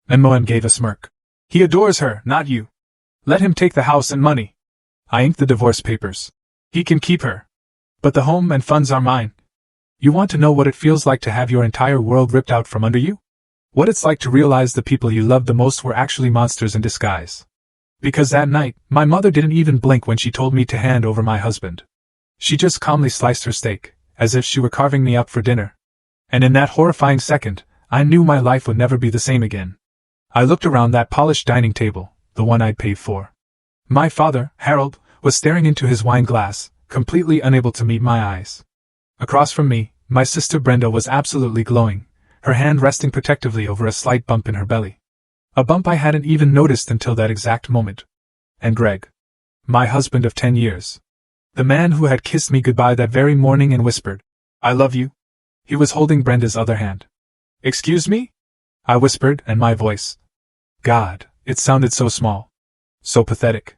M.O.M. gave a smirk. He adores her, not you. Let him take the house and money. I inked the divorce papers. He can keep her. But the home and funds are mine. You want to know what it feels like to have your entire world ripped out from under you? What it's like to realize the people you loved the most were actually monsters in disguise. Because that night, my mother didn't even blink when she told me to hand over my husband. She just calmly sliced her steak, as if she were carving me up for dinner. And in that horrifying second, I knew my life would never be the same again. I looked around that polished dining table, the one I'd paid for. My father, Harold, was staring into his wine glass, completely unable to meet my eyes. Across from me, my sister Brenda was absolutely glowing, her hand resting protectively over a slight bump in her belly. A bump I hadn't even noticed until that exact moment. And Greg. My husband of 10 years. The man who had kissed me goodbye that very morning and whispered, "I love you." He was holding Brenda's other hand. "Excuse me?" I whispered, and my voice. God, it sounded so small. So pathetic.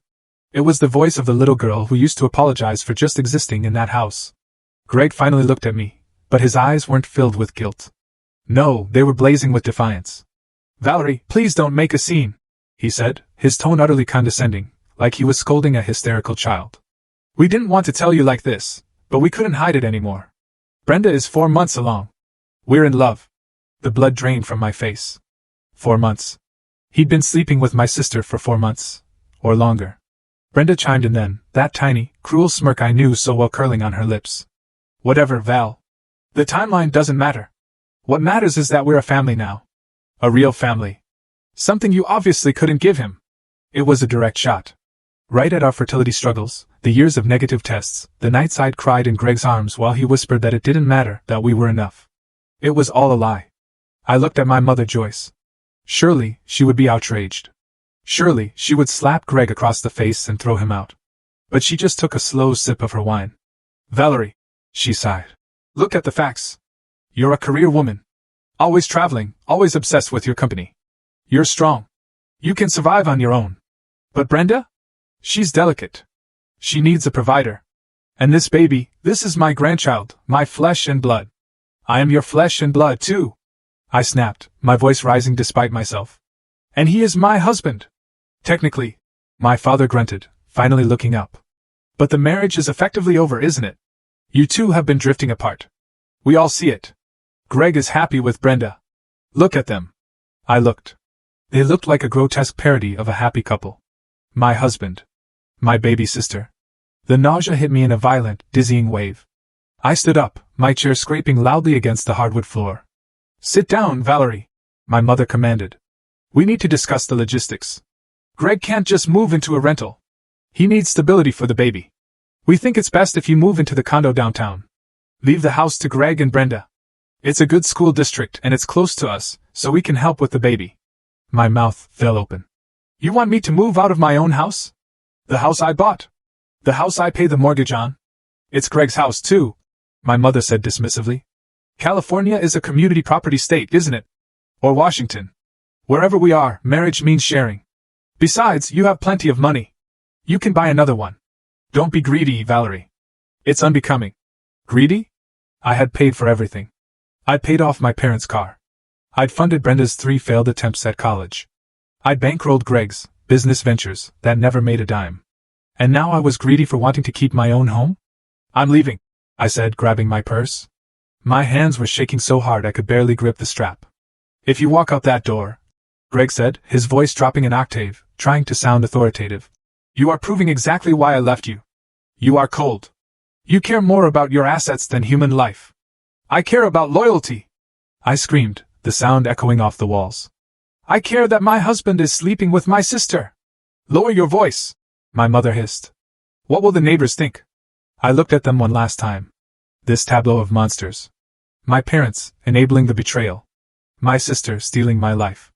It was the voice of the little girl who used to apologize for just existing in that house. Greg finally looked at me, but his eyes weren't filled with guilt. No, they were blazing with defiance. "Valerie, please don't make a scene," he said, his tone utterly condescending, like he was scolding a hysterical child. "We didn't want to tell you like this, but we couldn't hide it anymore. Brenda is 4 months along. We're in love." The blood drained from my face. 4 months. He'd been sleeping with my sister for 4 months. Or longer. Brenda chimed in then, that tiny, cruel smirk I knew so well curling on her lips. "Whatever, Val. The timeline doesn't matter. What matters is that we're a family now. A real family. Something you obviously couldn't give him." It was a direct shot. Right at our fertility struggles, the years of negative tests, the nights I'd cried in Greg's arms while he whispered that it didn't matter, that we were enough. It was all a lie. I looked at my mother Joyce. Surely, she would be outraged. Surely, she would slap Greg across the face and throw him out. But she just took a slow sip of her wine. "Valerie," she sighed. "Look at the facts. You're a career woman. Always traveling, always obsessed with your company. You're strong. You can survive on your own. But Brenda? She's delicate. She needs a provider. And this baby, this is my grandchild, my flesh and blood. I am your flesh and blood too." I snapped, my voice rising despite myself. "And he is my husband." "Technically," my father grunted, finally looking up. "But the marriage is effectively over, isn't it? You two have been drifting apart. We all see it. Greg is happy with Brenda. Look at them." I looked. They looked like a grotesque parody of a happy couple. My husband. My baby sister. The nausea hit me in a violent, dizzying wave. I stood up, my chair scraping loudly against the hardwood floor. "Sit down, Valerie," my mother commanded. "We need to discuss the logistics. Greg can't just move into a rental. He needs stability for the baby. We think it's best if you move into the condo downtown. Leave the house to Greg and Brenda. It's a good school district and it's close to us, so we can help with the baby." My mouth fell open. "You want me to move out of my own house? The house I bought? The house I pay the mortgage on? It's Greg's house too," my mother said dismissively. "California is a community property state, isn't it? Or Washington. Wherever we are, marriage means sharing. Besides, you have plenty of money. You can buy another one. Don't be greedy, Valerie. It's unbecoming." Greedy? I had paid for everything. I'd paid off my parents' car. I'd funded Brenda's 3 failed attempts at college. I'd bankrolled Greg's business ventures that never made a dime. And now I was greedy for wanting to keep my own home? "I'm leaving," I said, grabbing my purse. My hands were shaking so hard I could barely grip the strap. "If you walk out that door," Greg said, his voice dropping an octave, trying to sound authoritative, "you are proving exactly why I left you. You are cold. You care more about your assets than human life. I care about loyalty." I screamed, the sound echoing off the walls. "I care that my husband is sleeping with my sister." "Lower your voice," my mother hissed. "What will the neighbors think?" I looked at them one last time. This tableau of monsters. My parents, enabling the betrayal. My sister, stealing my life.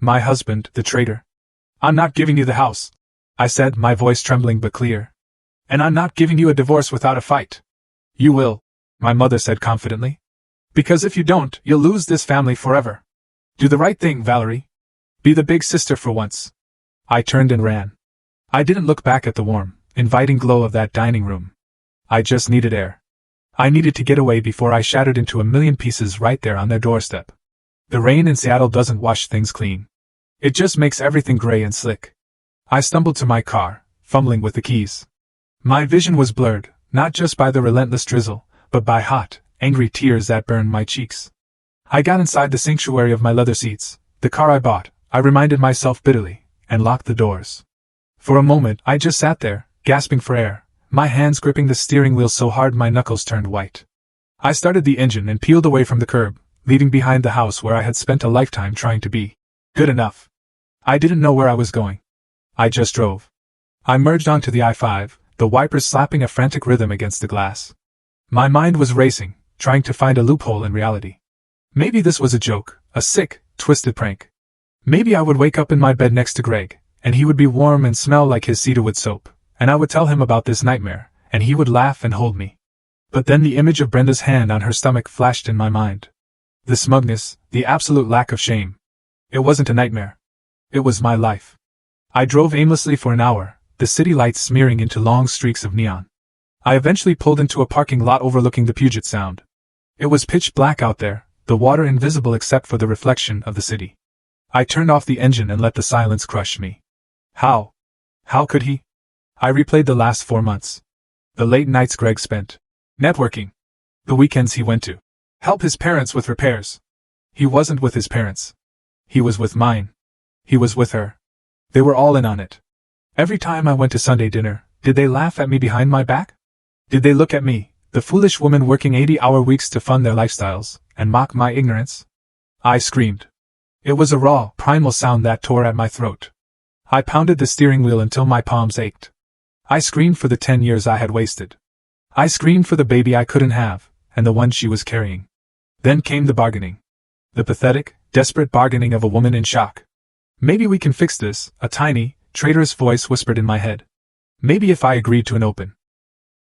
My husband, the traitor. "I'm not giving you the house," I said, my voice trembling but clear. "And I'm not giving you a divorce without a fight." "You will," my mother said confidently. "Because if you don't, you'll lose this family forever. Do the right thing, Valerie. Be the big sister for once." I turned and ran. I didn't look back at the warm, inviting glow of that dining room. I just needed air. I needed to get away before I shattered into a million pieces right there on their doorstep. The rain in Seattle doesn't wash things clean. It just makes everything gray and slick. I stumbled to my car, fumbling with the keys. My vision was blurred, not just by the relentless drizzle, but by hot, angry tears that burned my cheeks. I got inside the sanctuary of my leather seats, the car I bought, I reminded myself bitterly, and locked the doors. For a moment, I just sat there, gasping for air, my hands gripping the steering wheel so hard my knuckles turned white. I started the engine and peeled away from the curb, leaving behind the house where I had spent a lifetime trying to be good enough. I didn't know where I was going. I just drove. I merged onto the I-5, the wipers slapping a frantic rhythm against the glass. My mind was racing, trying to find a loophole in reality. Maybe this was a joke, a sick, twisted prank. Maybe I would wake up in my bed next to Greg, and he would be warm and smell like his cedarwood soap, and I would tell him about this nightmare, and he would laugh and hold me. But then the image of Brenda's hand on her stomach flashed in my mind. The smugness, the absolute lack of shame. It wasn't a nightmare. It was my life. I drove aimlessly for an hour, the city lights smearing into long streaks of neon. I eventually pulled into a parking lot overlooking the Puget Sound. It was pitch black out there, the water invisible except for the reflection of the city. I turned off the engine and let the silence crush me. How? How could he? I replayed the last 4 months. The late nights Greg spent networking. The weekends he went to help his parents with repairs. He wasn't with his parents. He was with mine. He was with her. They were all in on it. Every time I went to Sunday dinner, did they laugh at me behind my back? Did they look at me, the foolish woman working 80-hour weeks to fund their lifestyles, and mock my ignorance? I screamed. It was a raw, primal sound that tore at my throat. I pounded the steering wheel until my palms ached. I screamed for the 10 years I had wasted. I screamed for the baby I couldn't have, and the one she was carrying. Then came the bargaining. The pathetic, desperate bargaining of a woman in shock. Maybe we can fix this, a tiny, traitorous voice whispered in my head. Maybe if I agreed to an open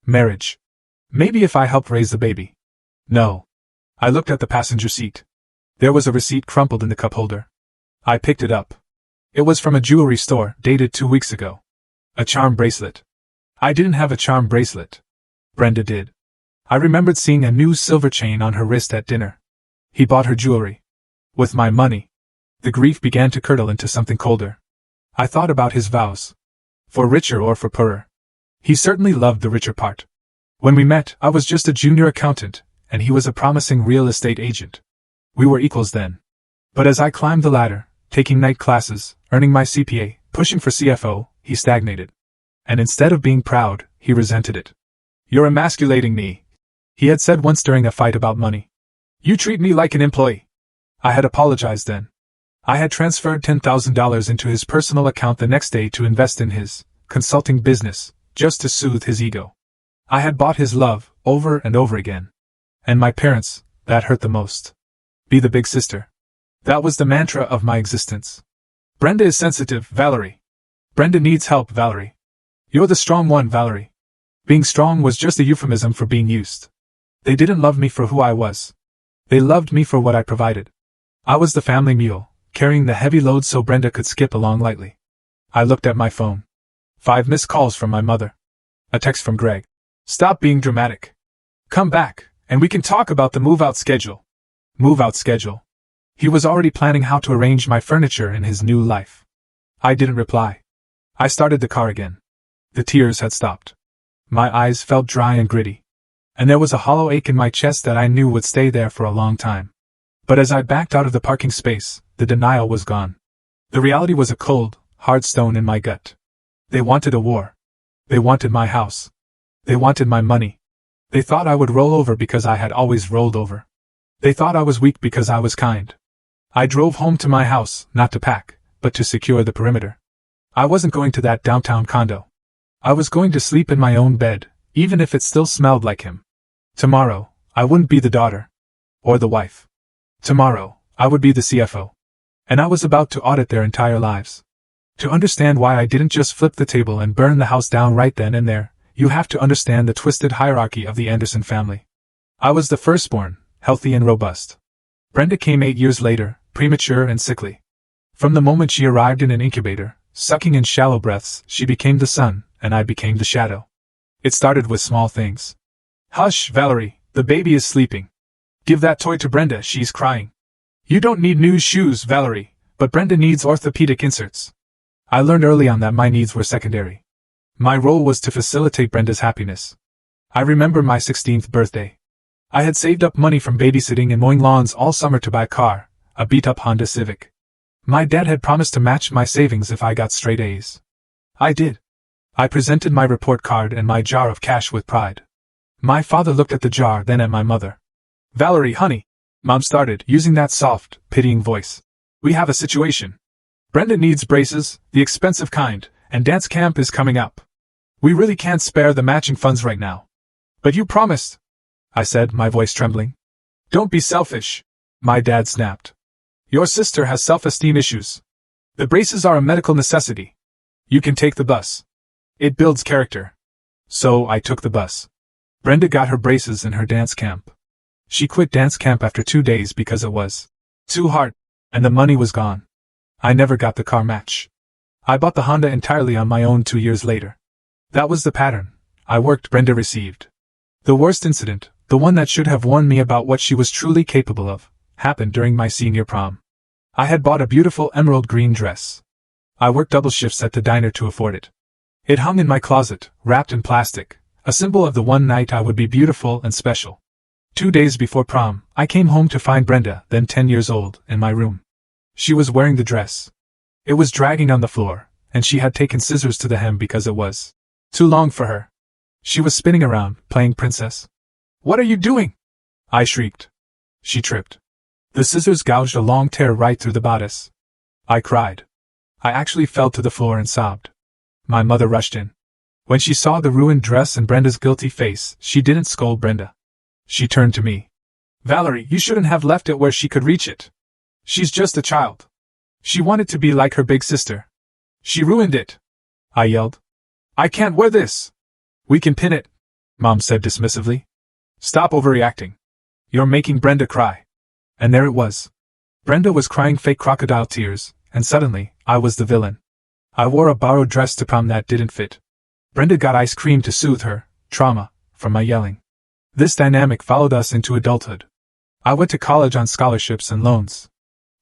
marriage. Maybe if I helped raise the baby. No. I looked at the passenger seat. There was a receipt crumpled in the cup holder. I picked it up. It was from a jewelry store, dated 2 weeks ago. A charm bracelet. I didn't have a charm bracelet. Brenda did. I remembered seeing a new silver chain on her wrist at dinner. He bought her jewelry. With my money. The grief began to curdle into something colder. I thought about his vows. For richer or for poorer. He certainly loved the richer part. When we met, I was just a junior accountant, and he was a promising real estate agent. We were equals then. But as I climbed the ladder, taking night classes, earning my CPA, pushing for CFO, he stagnated. And instead of being proud, he resented it. You're emasculating me, he had said once during a fight about money. You treat me like an employee. I had apologized then. I had transferred $10,000 into his personal account the next day to invest in his consulting business, just to soothe his ego. I had bought his love, over and over again. And my parents, that hurt the most. Be the big sister. That was the mantra of my existence. Brenda is sensitive, Valerie. Brenda needs help, Valerie. You're the strong one, Valerie. Being strong was just a euphemism for being used. They didn't love me for who I was. They loved me for what I provided. I was the family mule, carrying the heavy load so Brenda could skip along lightly. I looked at my phone. 5 missed calls from my mother. A text from Greg. Stop being dramatic. Come back, and we can talk about the move-out schedule. Move-out schedule. He was already planning how to arrange my furniture in his new life. I didn't reply. I started the car again. The tears had stopped. My eyes felt dry and gritty. And there was a hollow ache in my chest that I knew would stay there for a long time. But as I backed out of the parking space, the denial was gone. The reality was a cold, hard stone in my gut. They wanted a war. They wanted my house. They wanted my money. They thought I would roll over because I had always rolled over. They thought I was weak because I was kind. I drove home to my house, not to pack, but to secure the perimeter. I wasn't going to that downtown condo. I was going to sleep in my own bed, even if it still smelled like him. Tomorrow, I wouldn't be the daughter. Or the wife. Tomorrow, I would be the CFO. And I was about to audit their entire lives. To understand why I didn't just flip the table and burn the house down right then and there, you have to understand the twisted hierarchy of the Anderson family. I was the firstborn, healthy and robust. Brenda came 8 years later, premature and sickly. From the moment she arrived in an incubator, sucking in shallow breaths, she became the sun, and I became the shadow. It started with small things. Hush, Valerie, the baby is sleeping. Give that toy to Brenda, she's crying. You don't need new shoes, Valerie. But Brenda needs orthopedic inserts. I learned early on that my needs were secondary. My role was to facilitate Brenda's happiness. I remember my 16th birthday. I had saved up money from babysitting and mowing lawns all summer to buy a car, a beat-up Honda Civic. My dad had promised to match my savings if I got straight A's. I did. I presented my report card and my jar of cash with pride. My father looked at the jar, then at my mother. "Valerie, honey," Mom started, using that soft, pitying voice. "We have a situation. Brenda needs braces, the expensive kind, and dance camp is coming up. We really can't spare the matching funds right now." "But you promised," I said, my voice trembling. "Don't be selfish," my dad snapped. "Your sister has self-esteem issues. The braces are a medical necessity. You can take the bus. It builds character." So I took the bus. Brenda got her braces in her dance camp. She quit dance camp after 2 days because it was too hard, and the money was gone. I never got the car match. I bought the Honda entirely on my own 2 years later. That was the pattern. I worked, Brenda received. The worst incident, the one that should have warned me about what she was truly capable of, happened during my senior prom. I had bought a beautiful emerald green dress. I worked double shifts at the diner to afford it. It hung in my closet, wrapped in plastic, a symbol of the one night I would be beautiful and special. 2 days before prom, I came home to find Brenda, then 10 years old, in my room. She was wearing the dress. It was dragging on the floor, and she had taken scissors to the hem because it was too long for her. She was spinning around, playing princess. "What are you doing?" I shrieked. She tripped. The scissors gouged a long tear right through the bodice. I cried. I actually fell to the floor and sobbed. My mother rushed in. When she saw the ruined dress and Brenda's guilty face, she didn't scold Brenda. She turned to me. "Valerie, you shouldn't have left it where she could reach it. She's just a child. She wanted to be like her big sister. She ruined it," I yelled. "I can't wear this." "We can pin it," Mom said dismissively. "Stop overreacting. You're making Brenda cry." And there it was. Brenda was crying fake crocodile tears, and suddenly, I was the villain. I wore a borrowed dress to prom that didn't fit. Brenda got ice cream to soothe her trauma from my yelling. This dynamic followed us into adulthood. I went to college on scholarships and loans.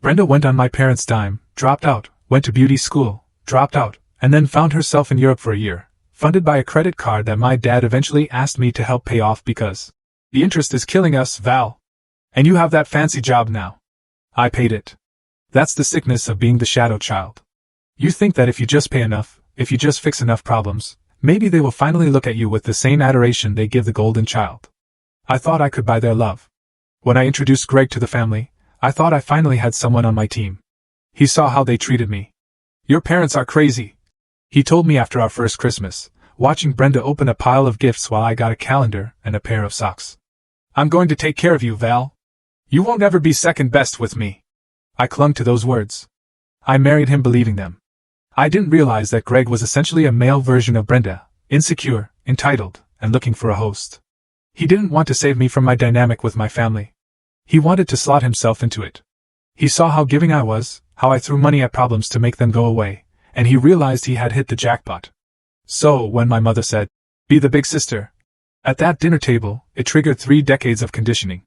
Brenda went on my parents' dime, dropped out, went to beauty school, dropped out, and then found herself in Europe for a year, funded by a credit card that my dad eventually asked me to help pay off because the interest is killing us, Val. And you have that fancy job now. I paid it. That's the sickness of being the shadow child. You think that if you just pay enough, if you just fix enough problems, maybe they will finally look at you with the same adoration they give the golden child. I thought I could buy their love. When I introduced Greg to the family, I thought I finally had someone on my team. He saw how they treated me. "Your parents are crazy," he told me after our first Christmas, watching Brenda open a pile of gifts while I got a calendar and a pair of socks. "I'm going to take care of you, Val. You won't ever be second best with me." I clung to those words. I married him believing them. I didn't realize that Greg was essentially a male version of Brenda, insecure, entitled, and looking for a host. He didn't want to save me from my dynamic with my family. He wanted to slot himself into it. He saw how giving I was, how I threw money at problems to make them go away, and he realized he had hit the jackpot. So, when my mother said, "Be the big sister," at that dinner table, it triggered 3 decades of conditioning.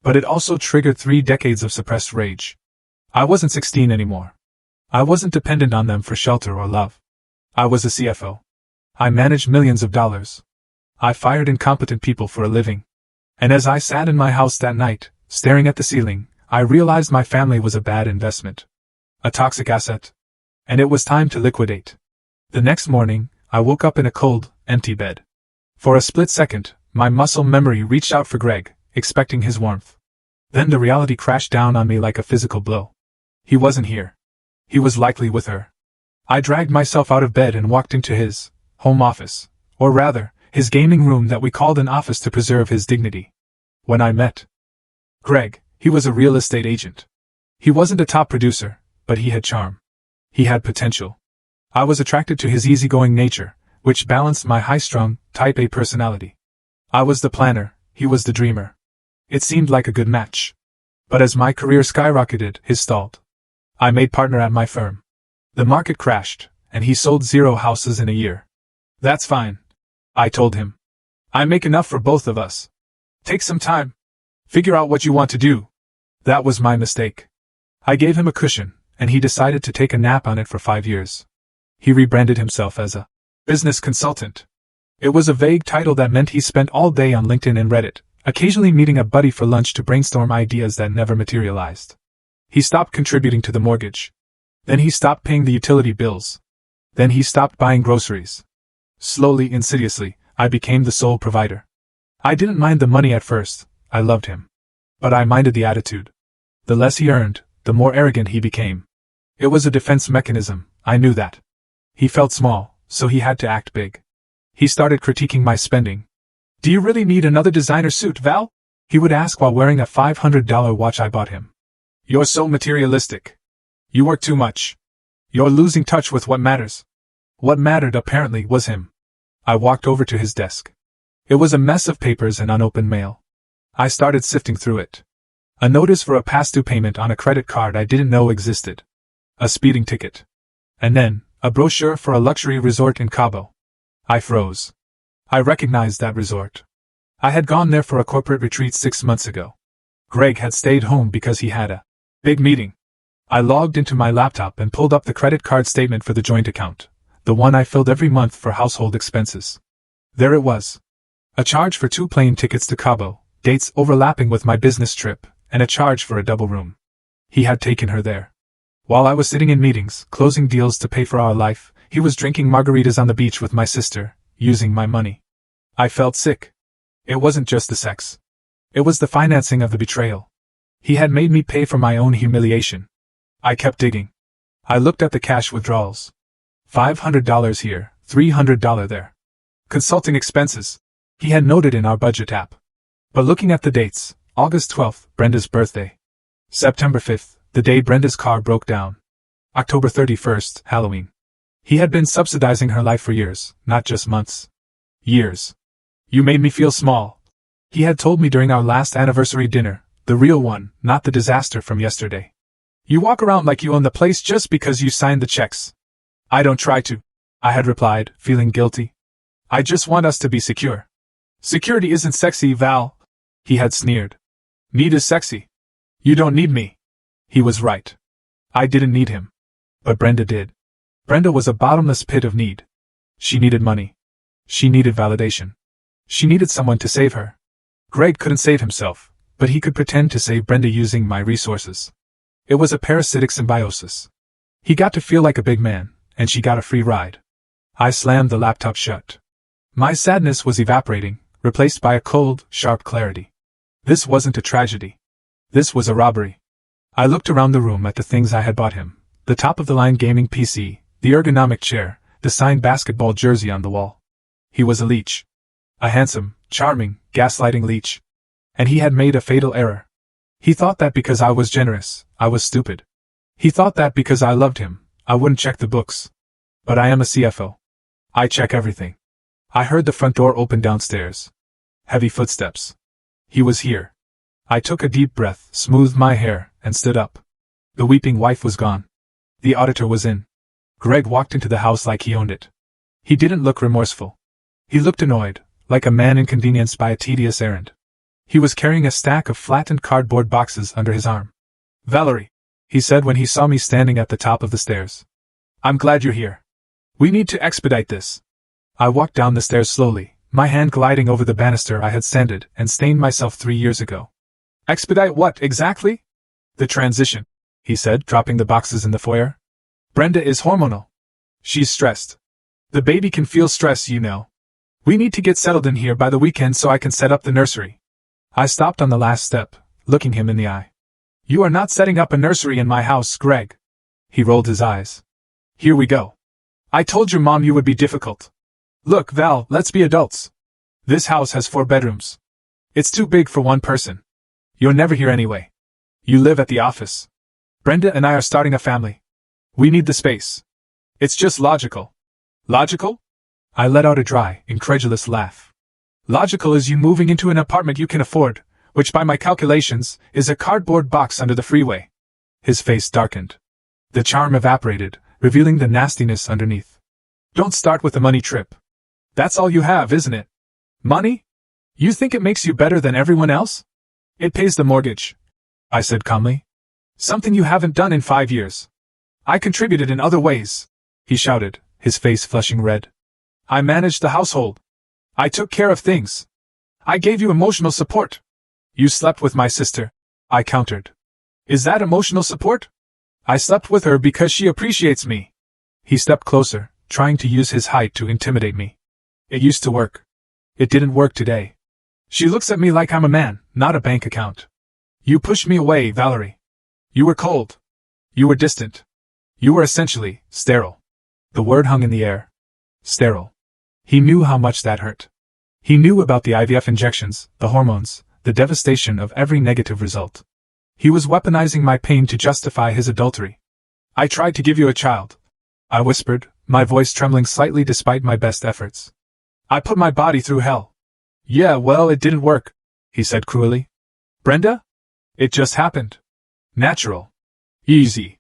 But it also triggered 3 decades of suppressed rage. I wasn't 16 anymore. I wasn't dependent on them for shelter or love. I was a CFO. I managed millions of dollars. I fired incompetent people for a living. And as I sat in my house that night, staring at the ceiling, I realized my family was a bad investment. A toxic asset. And it was time to liquidate. The next morning, I woke up in a cold, empty bed. For a split second, my muscle memory reached out for Greg, expecting his warmth. Then the reality crashed down on me like a physical blow. He wasn't here. He was likely with her. I dragged myself out of bed and walked into his home office, or rather, his gaming room that we called an office to preserve his dignity. When I met Greg, he was a real estate agent. He wasn't a top producer, but he had charm. He had potential. I was attracted to his easygoing nature, which balanced my high-strung, type A personality. I was the planner, he was the dreamer. It seemed like a good match. But as my career skyrocketed, his stalled. I made partner at my firm. The market crashed, and he sold 0 houses in a year. "That's fine," I told him. "I make enough for both of us. Take some time. Figure out what you want to do." That was my mistake. I gave him a cushion, and he decided to take a nap on it for 5 years. He rebranded himself as a business consultant. It was a vague title that meant he spent all day on LinkedIn and Reddit, occasionally meeting a buddy for lunch to brainstorm ideas that never materialized. He stopped contributing to the mortgage. Then he stopped paying the utility bills. Then he stopped buying groceries. Slowly, insidiously, I became the sole provider. I didn't mind the money at first, I loved him. But I minded the attitude. The less he earned, the more arrogant he became. It was a defense mechanism, I knew that. He felt small, so he had to act big. He started critiquing my spending. "Do you really need another designer suit, Val?" he would ask while wearing a $500 watch I bought him. "You're so materialistic. You work too much. You're losing touch with what matters." What mattered, apparently, was him. I walked over to his desk. It was a mess of papers and unopened mail. I started sifting through it. A notice for a past-due payment on a credit card I didn't know existed. A speeding ticket. And then, a brochure for a luxury resort in Cabo. I froze. I recognized that resort. I had gone there for a corporate retreat 6 months ago. Greg had stayed home because he had a big meeting. I logged into my laptop and pulled up the credit card statement for the joint account, the one I filled every month for household expenses. There it was. A charge for 2 plane tickets to Cabo, dates overlapping with my business trip, and a charge for a double room. He had taken her there. While I was sitting in meetings, closing deals to pay for our life, he was drinking margaritas on the beach with my sister, using my money. I felt sick. It wasn't just the sex. It was the financing of the betrayal. He had made me pay for my own humiliation. I kept digging. I looked at the cash withdrawals. $500 here, $300 there. Consulting expenses. He had noted in our budget app. But looking at the dates, August 12th, Brenda's birthday. September 5th, the day Brenda's car broke down. October 31st, Halloween. He had been subsidizing her life for years, not just months. Years. "You made me feel small," he had told me during our last anniversary dinner, the real one, not the disaster from yesterday. "You walk around like you own the place just because you signed the checks." "I don't try to," I had replied, feeling guilty. "I just want us to be secure." "Security isn't sexy, Val," he had sneered. "Need is sexy. You don't need me." He was right. I didn't need him. But Brenda did. Brenda was a bottomless pit of need. She needed money. She needed validation. She needed someone to save her. Greg couldn't save himself, but he could pretend to save Brenda using my resources. It was a parasitic symbiosis. He got to feel like a big man, and she got a free ride. I slammed the laptop shut. My sadness was evaporating, replaced by a cold, sharp clarity. This wasn't a tragedy. This was a robbery. I looked around the room at the things I had bought him, the top-of-the-line gaming PC, the ergonomic chair, the signed basketball jersey on the wall. He was a leech. A handsome, charming, gaslighting leech. And he had made a fatal error. He thought that because I was generous, I was stupid. He thought that because I loved him, I wouldn't check the books. But I am a CFO. I check everything. I heard the front door open downstairs. Heavy footsteps. He was here. I took a deep breath, smoothed my hair, and stood up. The weeping wife was gone. The auditor was in. Greg walked into the house like he owned it. He didn't look remorseful. He looked annoyed, like a man inconvenienced by a tedious errand. He was carrying a stack of flattened cardboard boxes under his arm. "Valerie," he said when he saw me standing at the top of the stairs. "I'm glad you're here. We need to expedite this." I walked down the stairs slowly, my hand gliding over the banister I had sanded and stained myself 3 years ago. "Expedite what, exactly?" "The transition," he said, dropping the boxes in the foyer. "Brenda is hormonal. She's stressed. The baby can feel stress, you know. We need to get settled in here by the weekend so I can set up the nursery." I stopped on the last step, looking him in the eye. "You are not setting up a nursery in my house, Greg." He rolled his eyes. "Here we go. I told your mom you would be difficult. Look, Val, let's be adults. This house has 4 bedrooms. It's too big for one person. You're never here anyway. You live at the office. Brenda and I are starting a family. We need the space. It's just logical." "Logical?" I let out a dry, incredulous laugh. "Logical is you moving into an apartment you can afford, which by my calculations, is a cardboard box under the freeway." His face darkened. The charm evaporated, revealing the nastiness underneath. "Don't start with the money trip. That's all you have, isn't it? Money? You think it makes you better than everyone else? It pays the mortgage," I said calmly. "Something you haven't done in 5 years. I contributed in other ways, he shouted, his face flushing red. I managed the household. I took care of things. I gave you emotional support. You slept with my sister, I countered. Is that emotional support? I slept with her because she appreciates me. He stepped closer, trying to use his height to intimidate me. It used to work. It didn't work today. She looks at me like I'm a man, not a bank account. You pushed me away, Valerie. You were cold. You were distant. You were essentially sterile. The word hung in the air. Sterile. He knew how much that hurt. He knew about the IVF injections, the hormones, the devastation of every negative result. He was weaponizing my pain to justify his adultery. I tried to give you a child, I whispered, my voice trembling slightly despite my best efforts. I put my body through hell. Yeah, well, it didn't work, he said cruelly. Brenda? It just happened. Natural. Easy.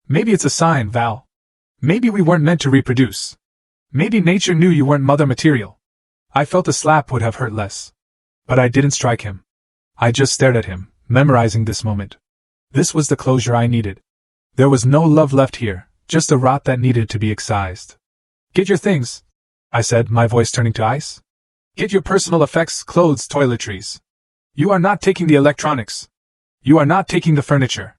Maybe it's a sign, Val. Maybe we weren't meant to reproduce. Maybe nature knew you weren't mother material. I felt a slap would have hurt less. But I didn't strike him. I just stared at him, memorizing this moment. This was the closure I needed. There was no love left here, just a rot that needed to be excised. Get your things, I said, my voice turning to ice. Get your personal effects, clothes, toiletries. You are not taking the electronics. You are not taking the furniture.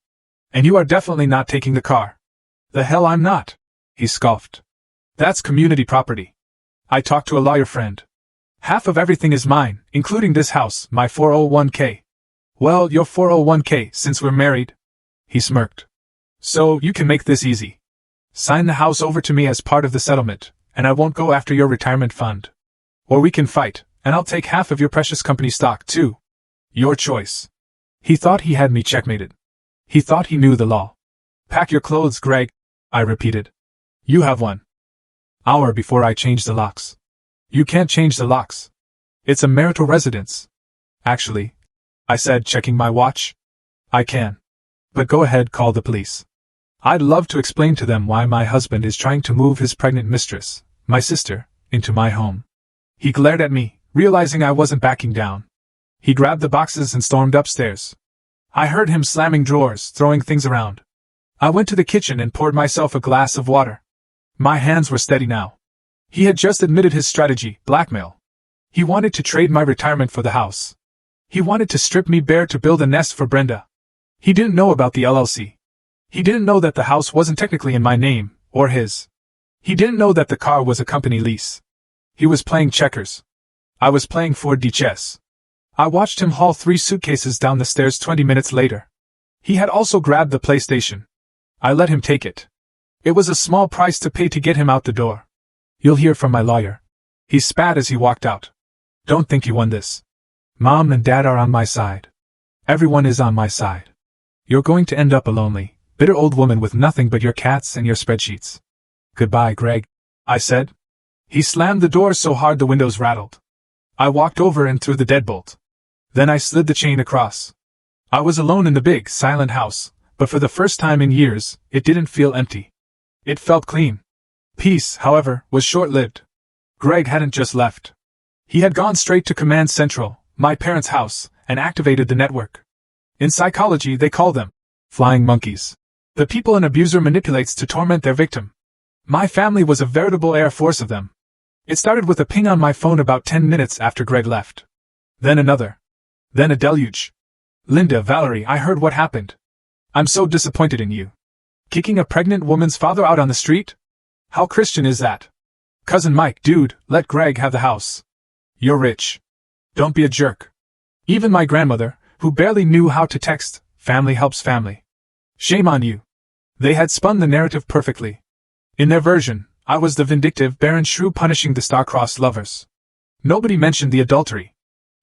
And you are definitely not taking the car. The hell I'm not, he scoffed. That's community property. I talked to a lawyer friend. Half of everything is mine, including this house, my 401k. Well, your 401k, since we're married. He smirked. So, you can make this easy. Sign the house over to me as part of the settlement, and I won't go after your retirement fund. Or we can fight, and I'll take half of your precious company stock, too. Your choice. He thought he had me checkmated. He thought he knew the law. Pack your clothes, Greg, I repeated. You have 1 hour before I change the locks. You can't change the locks. It's a marital residence. Actually, I said, checking my watch. I can. But go ahead, call the police. I'd love to explain to them why my husband is trying to move his pregnant mistress, my sister, into my home. He glared at me, realizing I wasn't backing down. He grabbed the boxes and stormed upstairs. I heard him slamming drawers, throwing things around. I went to the kitchen and poured myself a glass of water. My hands were steady now. He had just admitted his strategy, blackmail. He wanted to trade my retirement for the house. He wanted to strip me bare to build a nest for Brenda. He didn't know about the LLC. He didn't know that the house wasn't technically in my name, or his. He didn't know that the car was a company lease. He was playing checkers. I was playing 4D chess. I watched him haul 3 suitcases down the stairs 20 minutes later. He had also grabbed the PlayStation. I let him take it. It was a small price to pay to get him out the door. You'll hear from my lawyer. He spat as he walked out. Don't think you won this. Mom and Dad are on my side. Everyone is on my side. You're going to end up a lonely, bitter old woman with nothing but your cats and your spreadsheets. Goodbye, Greg, I said. He slammed the door so hard the windows rattled. I walked over and threw the deadbolt. Then I slid the chain across. I was alone in the big, silent house, but for the first time in years, it didn't feel empty. It felt clean. Peace, however, was short-lived. Greg hadn't just left. He had gone straight to Command Central, my parents' house, and activated the network. In psychology, they call them flying monkeys. The people an abuser manipulates to torment their victim. My family was a veritable air force of them. It started with a ping on my phone about 10 minutes after Greg left. Then another. Then a deluge. Linda, Valerie, I heard what happened. I'm so disappointed in you. Kicking a pregnant woman's father out on the street? How Christian is that? Cousin Mike, dude, let Greg have the house. You're rich. Don't be a jerk. Even my grandmother, who barely knew how to text, family helps family. Shame on you. They had spun the narrative perfectly. In their version, I was the vindictive Baron Shrew punishing the star-crossed lovers. Nobody mentioned the adultery.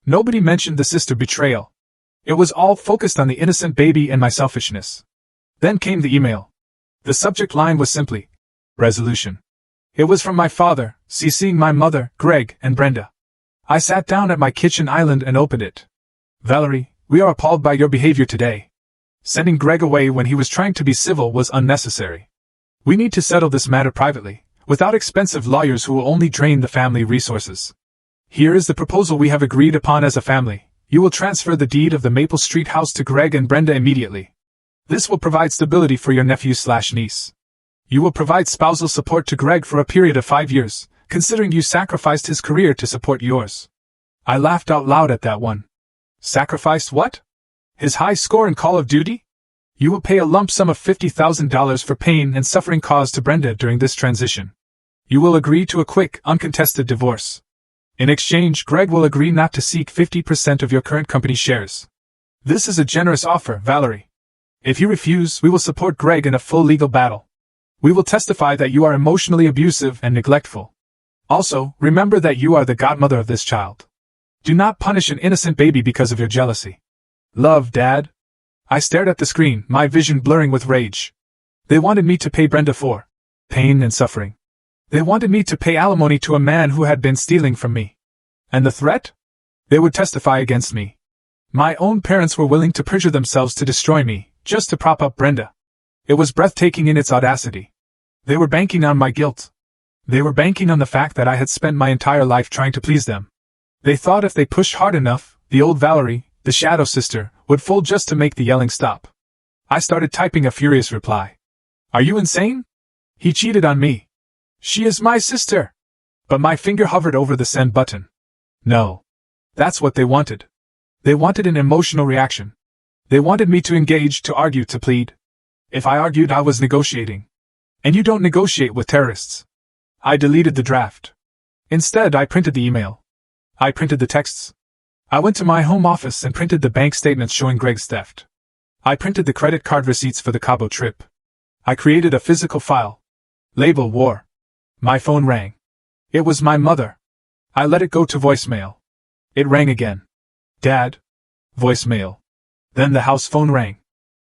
Nobody mentioned the sister betrayal. It was all focused on the innocent baby and my selfishness. Then came the email. The subject line was simply, resolution. It was from my father, CCing my mother, Greg, and Brenda. I sat down at my kitchen island and opened it. Valerie, we are appalled by your behavior today. Sending Greg away when he was trying to be civil was unnecessary. We need to settle this matter privately, without expensive lawyers who will only drain the family resources. Here is the proposal we have agreed upon as a family. You will transfer the deed of the Maple Street house to Greg and Brenda immediately. This will provide stability for your nephew/niece. You will provide spousal support to Greg for a period of 5 years, considering you sacrificed his career to support yours. I laughed out loud at that one. Sacrificed what? His high score in Call of Duty? You will pay a lump sum of $50,000 for pain and suffering caused to Brenda during this transition. You will agree to a quick, uncontested divorce. In exchange, Greg will agree not to seek 50% of your current company shares. This is a generous offer, Valerie. If you refuse, we will support Greg in a full legal battle. We will testify that you are emotionally abusive and neglectful. Also, remember that you are the godmother of this child. Do not punish an innocent baby because of your jealousy. Love, Dad. I stared at the screen, my vision blurring with rage. They wanted me to pay Brenda for pain and suffering. They wanted me to pay alimony to a man who had been stealing from me. And the threat? They would testify against me. My own parents were willing to perjure themselves to destroy me, just to prop up Brenda. It was breathtaking in its audacity. They were banking on my guilt. They were banking on the fact that I had spent my entire life trying to please them. They thought if they pushed hard enough, the old Valerie, the shadow sister, would fold just to make the yelling stop. I started typing a furious reply. Are you insane? He cheated on me. She is my sister. But my finger hovered over the send button. No. That's what they wanted. They wanted an emotional reaction. They wanted me to engage, to argue, to plead. If I argued, I was negotiating. And you don't negotiate with terrorists. I deleted the draft. Instead, I printed the email. I printed the texts. I went to my home office and printed the bank statements showing Greg's theft. I printed the credit card receipts for the Cabo trip. I created a physical file. Label war. My phone rang. It was my mother. I let it go to voicemail. It rang again. Dad. Voicemail. Then the house phone rang.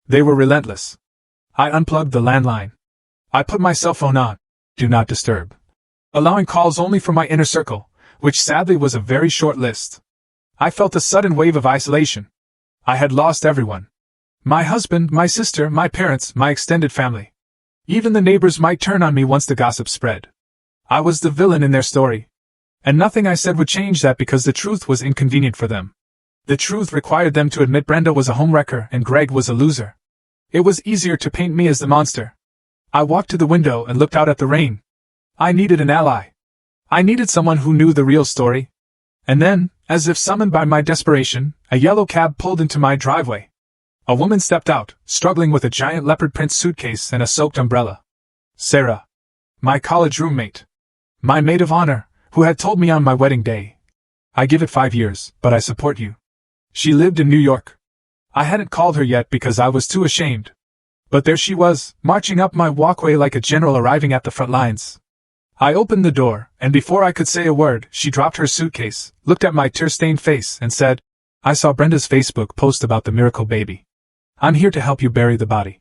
They were relentless. I unplugged the landline. I put my cell phone on, do not disturb, allowing calls only from my inner circle, which sadly was a very short list. I felt a sudden wave of isolation. I had lost everyone. My husband, my sister, my parents, my extended family. Even the neighbors might turn on me once the gossip spread. I was the villain in their story. And nothing I said would change that because the truth was inconvenient for them. The truth required them to admit Brenda was a homewrecker and Greg was a loser. It was easier to paint me as the monster. I walked to the window and looked out at the rain. I needed an ally. I needed someone who knew the real story. And then, as if summoned by my desperation, a yellow cab pulled into my driveway. A woman stepped out, struggling with a giant leopard print suitcase and a soaked umbrella. Sarah. My college roommate. My maid of honor, who had told me on my wedding day. I give it 5 years, but I support you. She lived in New York. I hadn't called her yet because I was too ashamed. But there she was, marching up my walkway like a general arriving at the front lines. I opened the door, and before I could say a word, she dropped her suitcase, looked at my tear-stained face, and said, I saw Brenda's Facebook post about the miracle baby. I'm here to help you bury the body.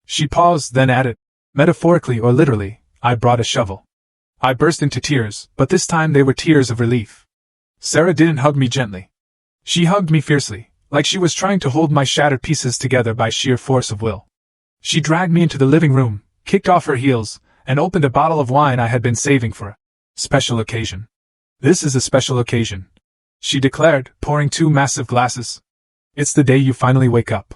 She paused, then added, metaphorically or literally, I brought a shovel. I burst into tears, but this time they were tears of relief. Sarah didn't hug me gently. She hugged me fiercely, like she was trying to hold my shattered pieces together by sheer force of will. She dragged me into the living room, kicked off her heels, and opened a bottle of wine I had been saving for a special occasion. This is a special occasion, she declared, pouring 2 massive glasses. It's the day you finally wake up.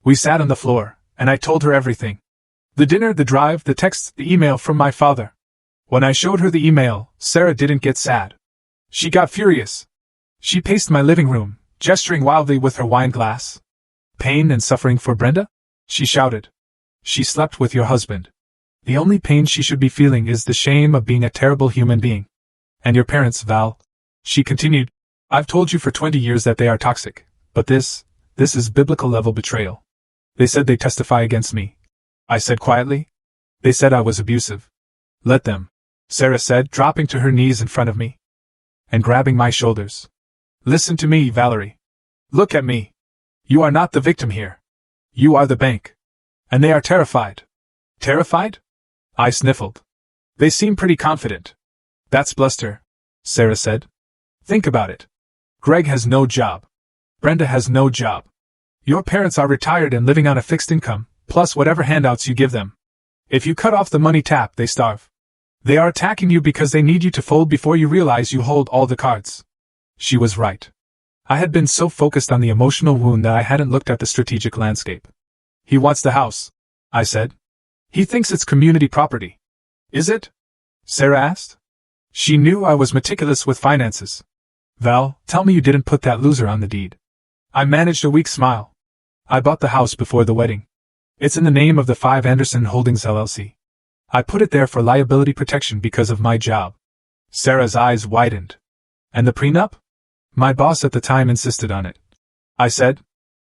We sat on the floor, and I told her everything. The dinner, the drive, the texts, the email from my father. When I showed her the email, Sarah didn't get sad. She got furious. She paced my living room, gesturing wildly with her wine glass. Pain and suffering for Brenda? She shouted. She slept with your husband. The only pain she should be feeling is the shame of being a terrible human being. And your parents, Val. She continued. I've told you for 20 years that they are toxic, but this is biblical-level betrayal. They said they testify against me. I said quietly. They said I was abusive. Let them, Sarah said, dropping to her knees in front of me. And grabbing my shoulders. Listen to me, Valerie. Look at me. You are not the victim here. You are the bank. And they are terrified. Terrified? I sniffled. They seem pretty confident. That's bluster, Sarah said. Think about it. Greg has no job. Brenda has no job. Your parents are retired and living on a fixed income, plus whatever handouts you give them. If you cut off the money tap, they starve. They are attacking you because they need you to fold before you realize you hold all the cards. She was right. I had been so focused on the emotional wound that I hadn't looked at the strategic landscape. He wants the house, I said. He thinks it's community property. Is it? Sarah asked. She knew I was meticulous with finances. Val, tell me you didn't put that loser on the deed. I managed a weak smile. I bought the house before the wedding. It's in the name of the 5 Anderson Holdings LLC. I put it there for liability protection because of my job. Sarah's eyes widened. And the prenup? My boss at the time insisted on it. I said.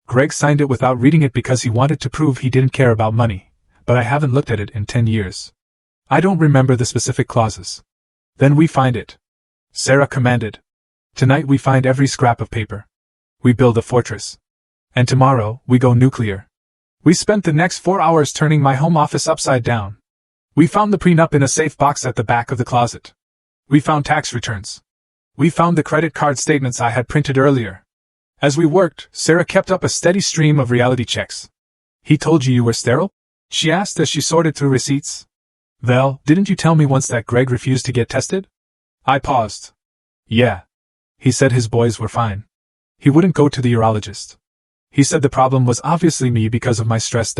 Greg signed it without reading it because he wanted to prove he didn't care about money, but I haven't looked at it in 10 years. I don't remember the specific clauses. Then we find it. Sarah commanded. Tonight we find every scrap of paper. We build a fortress. And tomorrow, we go nuclear. We spent the next 4 hours turning my home office upside down. We found the prenup in a safe box at the back of the closet. We found tax returns. We found the credit card statements I had printed earlier. As we worked, Sarah kept up a steady stream of reality checks. He told you were sterile? She asked as she sorted through receipts. Val, didn't you tell me once that Greg refused to get tested? I paused. Yeah. He said his boys were fine. He wouldn't go to the urologist. He said the problem was obviously me because of my stress.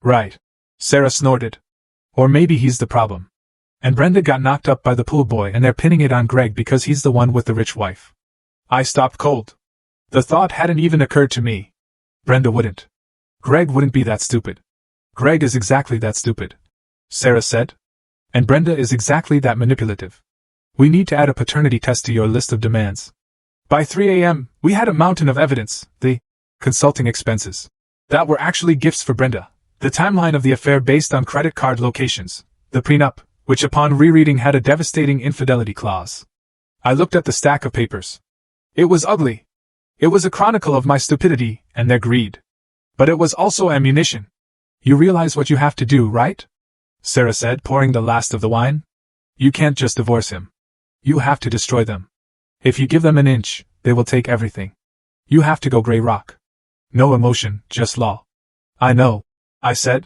Right. Sarah snorted. Or maybe he's the problem. And Brenda got knocked up by the pool boy and they're pinning it on Greg because he's the one with the rich wife. I stopped cold. The thought hadn't even occurred to me. Brenda wouldn't. Greg wouldn't be that stupid. Greg is exactly that stupid, Sarah said. And Brenda is exactly that manipulative. We need to add a paternity test to your list of demands. By 3 a.m., we had a mountain of evidence, the consulting expenses, that were actually gifts for Brenda, the timeline of the affair based on credit card locations, the prenup, which upon rereading had a devastating infidelity clause. I looked at the stack of papers. It was ugly. It was a chronicle of my stupidity and their greed. But it was also ammunition. You realize what you have to do, right? Sarah said, pouring the last of the wine. You can't just divorce him. You have to destroy them. If you give them an inch, they will take everything. You have to go gray rock. No emotion, just law. I know, I said.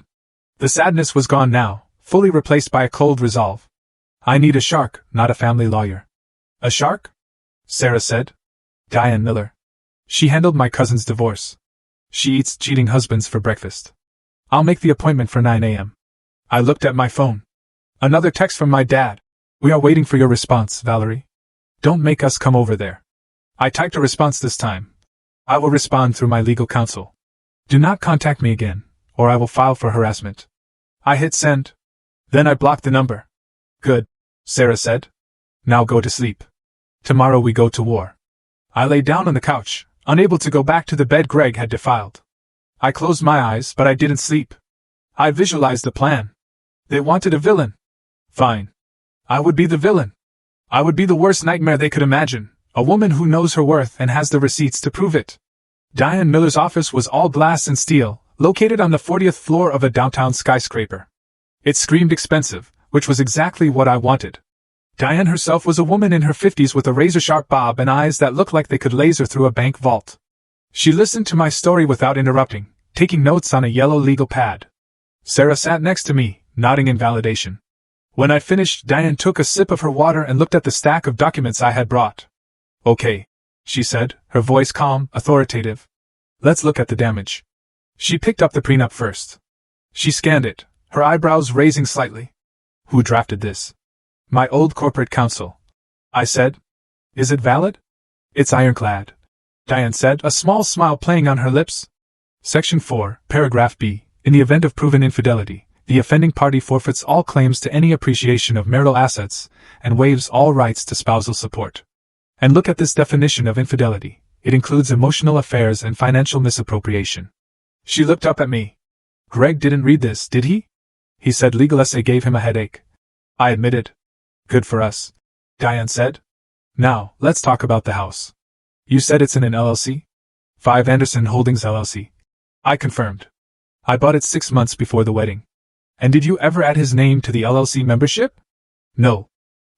The sadness was gone now, fully replaced by a cold resolve. I need a shark, not a family lawyer. A shark? Sarah said. Diane Miller. She handled my cousin's divorce. She eats cheating husbands for breakfast. I'll make the appointment for 9 a.m. I looked at my phone. Another text from my dad. We are waiting for your response, Valerie. Don't make us come over there. I typed a response this time. I will respond through my legal counsel. Do not contact me again, or I will file for harassment. I hit send. Then I blocked the number. Good, Sarah said. Now go to sleep. Tomorrow we go to war. I lay down on the couch, unable to go back to the bed Greg had defiled. I closed my eyes, but I didn't sleep. I visualized the plan. They wanted a villain. Fine. I would be the villain. I would be the worst nightmare they could imagine, a woman who knows her worth and has the receipts to prove it. Diane Miller's office was all glass and steel, located on the 40th floor of a downtown skyscraper. It screamed expensive, which was exactly what I wanted. Diane herself was a woman in her 50s with a razor-sharp bob and eyes that looked like they could laser through a bank vault. She listened to my story without interrupting, taking notes on a yellow legal pad. Sarah sat next to me, nodding in validation. When I finished, Diane took a sip of her water and looked at the stack of documents I had brought. Okay, she said, her voice calm, authoritative. Let's look at the damage. She picked up the prenup first. She scanned it, her eyebrows raising slightly. Who drafted this? My old corporate counsel. I said. Is it valid? It's ironclad, Diane said, a small smile playing on her lips. Section 4, paragraph B. In the event of proven infidelity, the offending party forfeits all claims to any appreciation of marital assets, and waives all rights to spousal support. And look at this definition of infidelity. It includes emotional affairs and financial misappropriation. She looked up at me. Greg didn't read this, did he? He said legal essay gave him a headache. I admitted. Good for us, Diane said. Now, let's talk about the house. You said it's in an LLC? 5 Anderson Holdings LLC. I confirmed. I bought it 6 months before the wedding. And did you ever add his name to the LLC membership? No.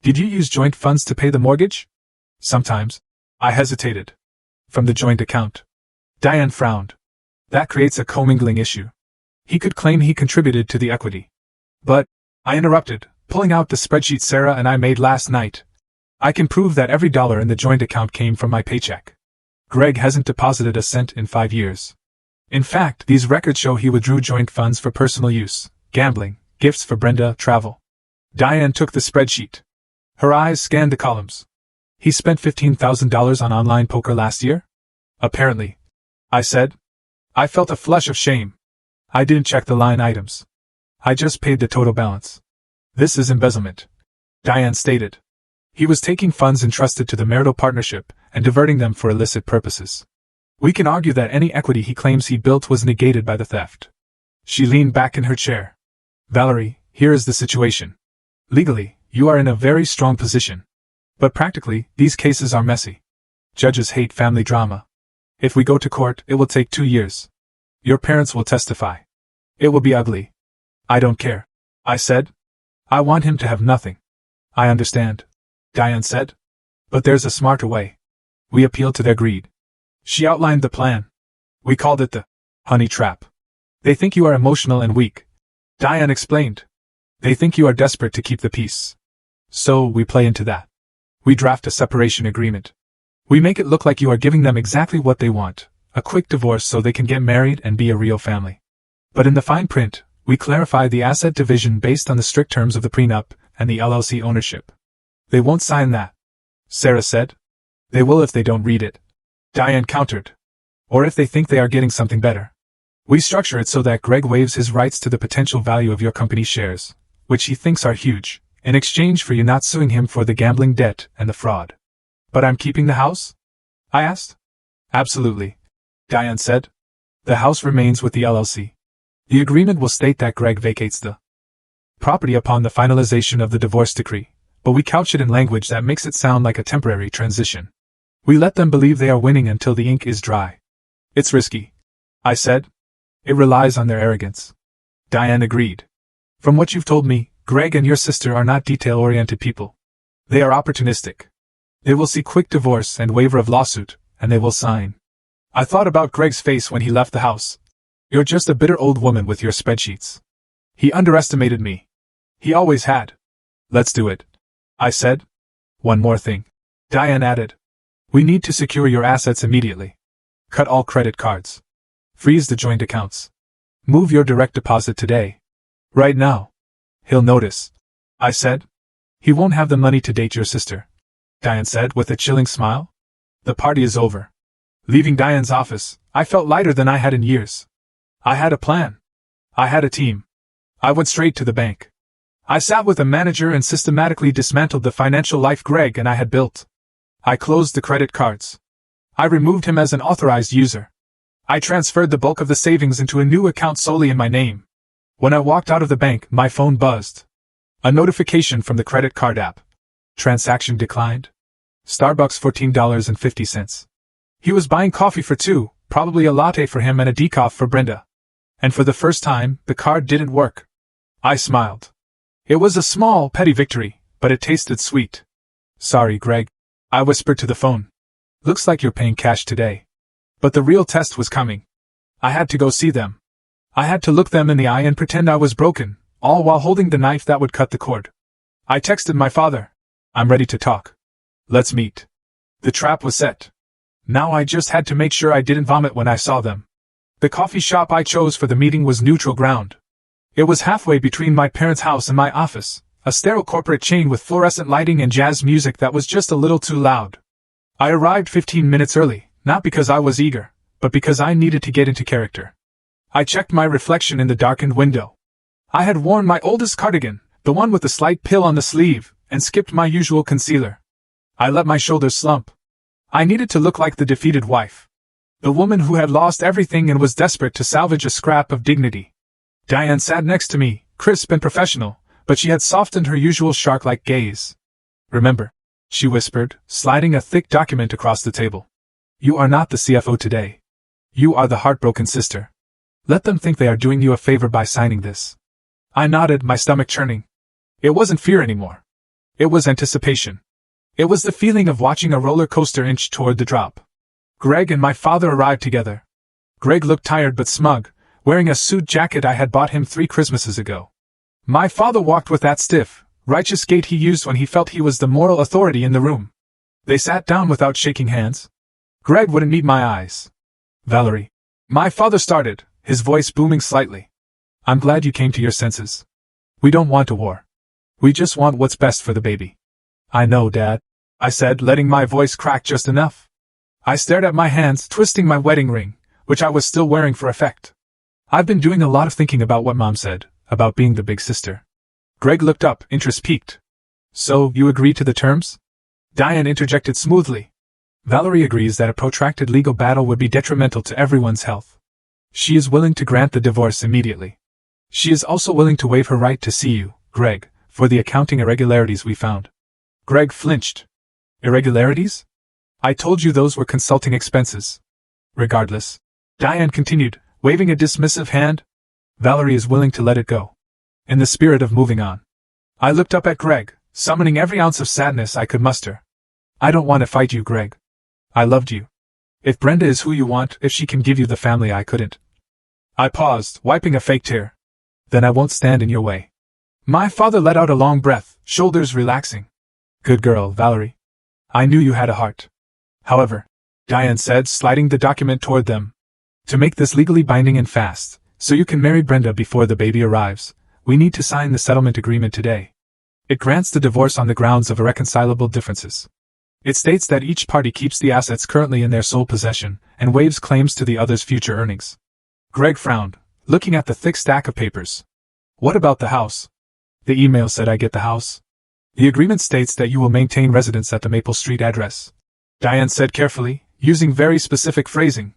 Did you use joint funds to pay the mortgage? Sometimes. I hesitated. From the joint account. Diane frowned. That creates a commingling issue. He could claim he contributed to the equity. But, I interrupted, pulling out the spreadsheet Sarah and I made last night. I can prove that every dollar in the joint account came from my paycheck. Greg hasn't deposited a cent in 5 years. In fact, these records show he withdrew joint funds for personal use, gambling, gifts for Brenda, travel. Diane took the spreadsheet. Her eyes scanned the columns. He spent $15,000 on online poker last year? Apparently. I said. I felt a flush of shame. I didn't check the line items. I just paid the total balance. This is embezzlement, Diane stated. He was taking funds entrusted to the marital partnership and diverting them for illicit purposes. We can argue that any equity he claims he built was negated by the theft. She leaned back in her chair. Valerie, here is the situation. Legally, you are in a very strong position. But practically, these cases are messy. Judges hate family drama. If we go to court, it will take 2 years. Your parents will testify. It will be ugly. I don't care, I said. I want him to have nothing. I understand, Diane said. But there's a smarter way. We appeal to their greed. She outlined the plan. We called it the honey trap. They think you are emotional and weak, Diane explained. They think you are desperate to keep the peace. So we play into that. We draft a separation agreement. We make it look like you are giving them exactly what they want, a quick divorce so they can get married and be a real family. But in the fine print, we clarify the asset division based on the strict terms of the prenup and the LLC ownership. They won't sign that, Sarah said. They will if they don't read it, Diane countered. Or if they think they are getting something better. We structure it so that Greg waives his rights to the potential value of your company's shares, which he thinks are huge, in exchange for you not suing him for the gambling debt and the fraud. But I'm keeping the house? I asked. Absolutely, Diane said. The house remains with the LLC. The agreement will state that Greg vacates the property upon the finalization of the divorce decree, but we couch it in language that makes it sound like a temporary transition. We let them believe they are winning until the ink is dry. It's risky, I said. It relies on their arrogance. Diane agreed. From what you've told me, Greg and your sister are not detail-oriented people. They are opportunistic. They will see quick divorce and waiver of lawsuit, and they will sign. I thought about Greg's face when he left the house. You're just a bitter old woman with your spreadsheets. He underestimated me. He always had. Let's do it, I said. One more thing, Diane added. We need to secure your assets immediately. Cut all credit cards. Freeze the joint accounts. Move your direct deposit today. Right now. He'll notice, I said. He won't have the money to date your sister, Diane said with a chilling smile. The party is over. Leaving Diane's office, I felt lighter than I had in years. I had a plan. I had a team. I went straight to the bank. I sat with a manager and systematically dismantled the financial life Greg and I had built. I closed the credit cards. I removed him as an authorized user. I transferred the bulk of the savings into a new account solely in my name. When I walked out of the bank, my phone buzzed. A notification from the credit card app. Transaction declined. Starbucks $14.50. He was buying coffee for 2, probably a latte for him and a decaf for Brenda. And for the first time, the card didn't work. I smiled. It was a small, petty victory, but it tasted sweet. Sorry, Greg, I whispered to the phone. Looks like you're paying cash today. But the real test was coming. I had to go see them. I had to look them in the eye and pretend I was broken, all while holding the knife that would cut the cord. I texted my father. I'm ready to talk. Let's meet. The trap was set. Now I just had to make sure I didn't vomit when I saw them. The coffee shop I chose for the meeting was neutral ground. It was halfway between my parents' house and my office, a sterile corporate chain with fluorescent lighting and jazz music that was just a little too loud. I arrived 15 minutes early, not because I was eager, but because I needed to get into character. I checked my reflection in the darkened window. I had worn my oldest cardigan, the one with the slight pill on the sleeve, and skipped my usual concealer. I let my shoulders slump. I needed to look like the defeated wife. The woman who had lost everything and was desperate to salvage a scrap of dignity. Diane sat next to me, crisp and professional, but she had softened her usual shark-like gaze. Remember, she whispered, sliding a thick document across the table. You are not the CFO today. You are the heartbroken sister. Let them think they are doing you a favor by signing this. I nodded, my stomach churning. It wasn't fear anymore. It was anticipation. It was the feeling of watching a roller coaster inch toward the drop. Greg and my father arrived together. Greg looked tired but smug, wearing a suit jacket I had bought him 3 Christmases ago. My father walked with that stiff, righteous gait he used when he felt he was the moral authority in the room. They sat down without shaking hands. Greg wouldn't meet my eyes. Valerie. My father started, his voice booming slightly. I'm glad you came to your senses. We don't want a war. We just want what's best for the baby. I know, Dad, I said, letting my voice crack just enough. I stared at my hands, twisting my wedding ring, which I was still wearing for effect. I've been doing a lot of thinking about what Mom said, about being the big sister. Greg looked up, interest piqued. So, you agree to the terms? Diane interjected smoothly. Valerie agrees that a protracted legal battle would be detrimental to everyone's health. She is willing to grant the divorce immediately. She is also willing to waive her right to see you, Greg, for the accounting irregularities we found. Greg flinched. Irregularities? I told you those were consulting expenses. Regardless, Diane continued, waving a dismissive hand. Valerie is willing to let it go. In the spirit of moving on. I looked up at Greg, summoning every ounce of sadness I could muster. I don't want to fight you, Greg. I loved you. If Brenda is who you want, if she can give you the family I couldn't. I paused, wiping a fake tear. Then I won't stand in your way. My father let out a long breath, shoulders relaxing. Good girl, Valerie. I knew you had a heart. However, Diane said, sliding the document toward them. To make this legally binding and fast, so you can marry Brenda before the baby arrives, we need to sign the settlement agreement today. It grants the divorce on the grounds of irreconcilable differences. It states that each party keeps the assets currently in their sole possession, and waives claims to the other's future earnings. Greg frowned, looking at the thick stack of papers. What about the house? The email said I get the house. The agreement states that you will maintain residence at the Maple Street address. Diane said carefully, using very specific phrasing.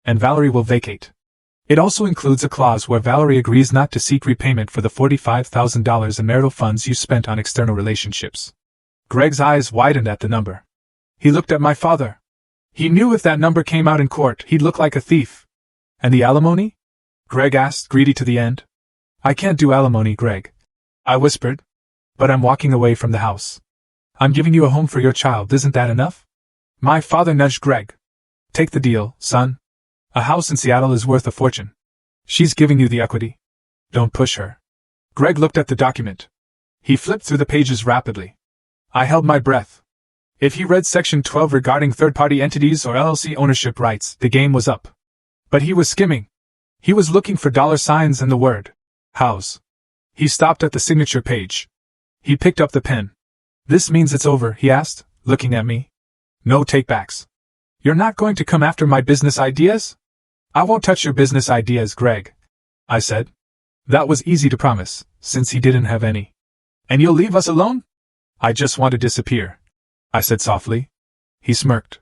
And Valerie will vacate. It also includes a clause where Valerie agrees not to seek repayment for the $45,000 in marital funds you spent on external relationships. Greg's eyes widened at the number. He looked at my father. He knew if that number came out in court, he'd look like a thief. And the alimony? Greg asked, greedy to the end. I can't do alimony, Greg. I whispered. But I'm walking away from the house. I'm giving you a home for your child, isn't that enough? My father nudged Greg. Take the deal, son. A house in Seattle is worth a fortune. She's giving you the equity. Don't push her. Greg looked at the document. He flipped through the pages rapidly. I held my breath. If he read Section 12 regarding third-party entities or LLC ownership rights, the game was up. But he was skimming. He was looking for $signs and the word house. He stopped at the signature page. He picked up the pen. This means it's over, he asked, looking at me. No takebacks. You're not going to come after my business ideas? I won't touch your business ideas, Greg, I said. That was easy to promise, since he didn't have any. And you'll leave us alone? I just want to disappear, I said softly. He smirked.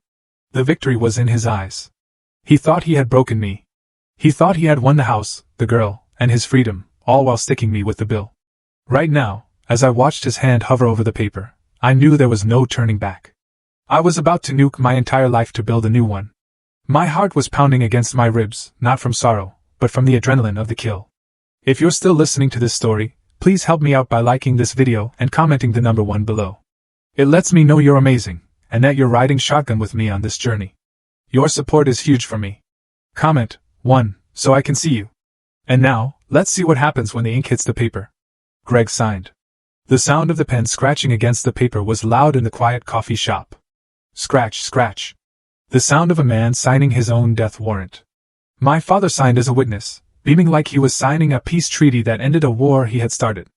The victory was in his eyes. He thought he had broken me. He thought he had won the house, the girl, and his freedom, all while sticking me with the bill. Right now, as I watched his hand hover over the paper, I knew there was no turning back. I was about to nuke my entire life to build a new one. My heart was pounding against my ribs, not from sorrow, but from the adrenaline of the kill. If you're still listening to this story, please help me out by liking this video and commenting the number 1 below. It lets me know you're amazing, and that you're riding shotgun with me on this journey. Your support is huge for me. Comment 1, so I can see you. And now, let's see what happens when the ink hits the paper. Greg signed. The sound of the pen scratching against the paper was loud in the quiet coffee shop. Scratch, scratch. The sound of a man signing his own death warrant. My father signed as a witness, beaming like he was signing a peace treaty that ended a war he had started.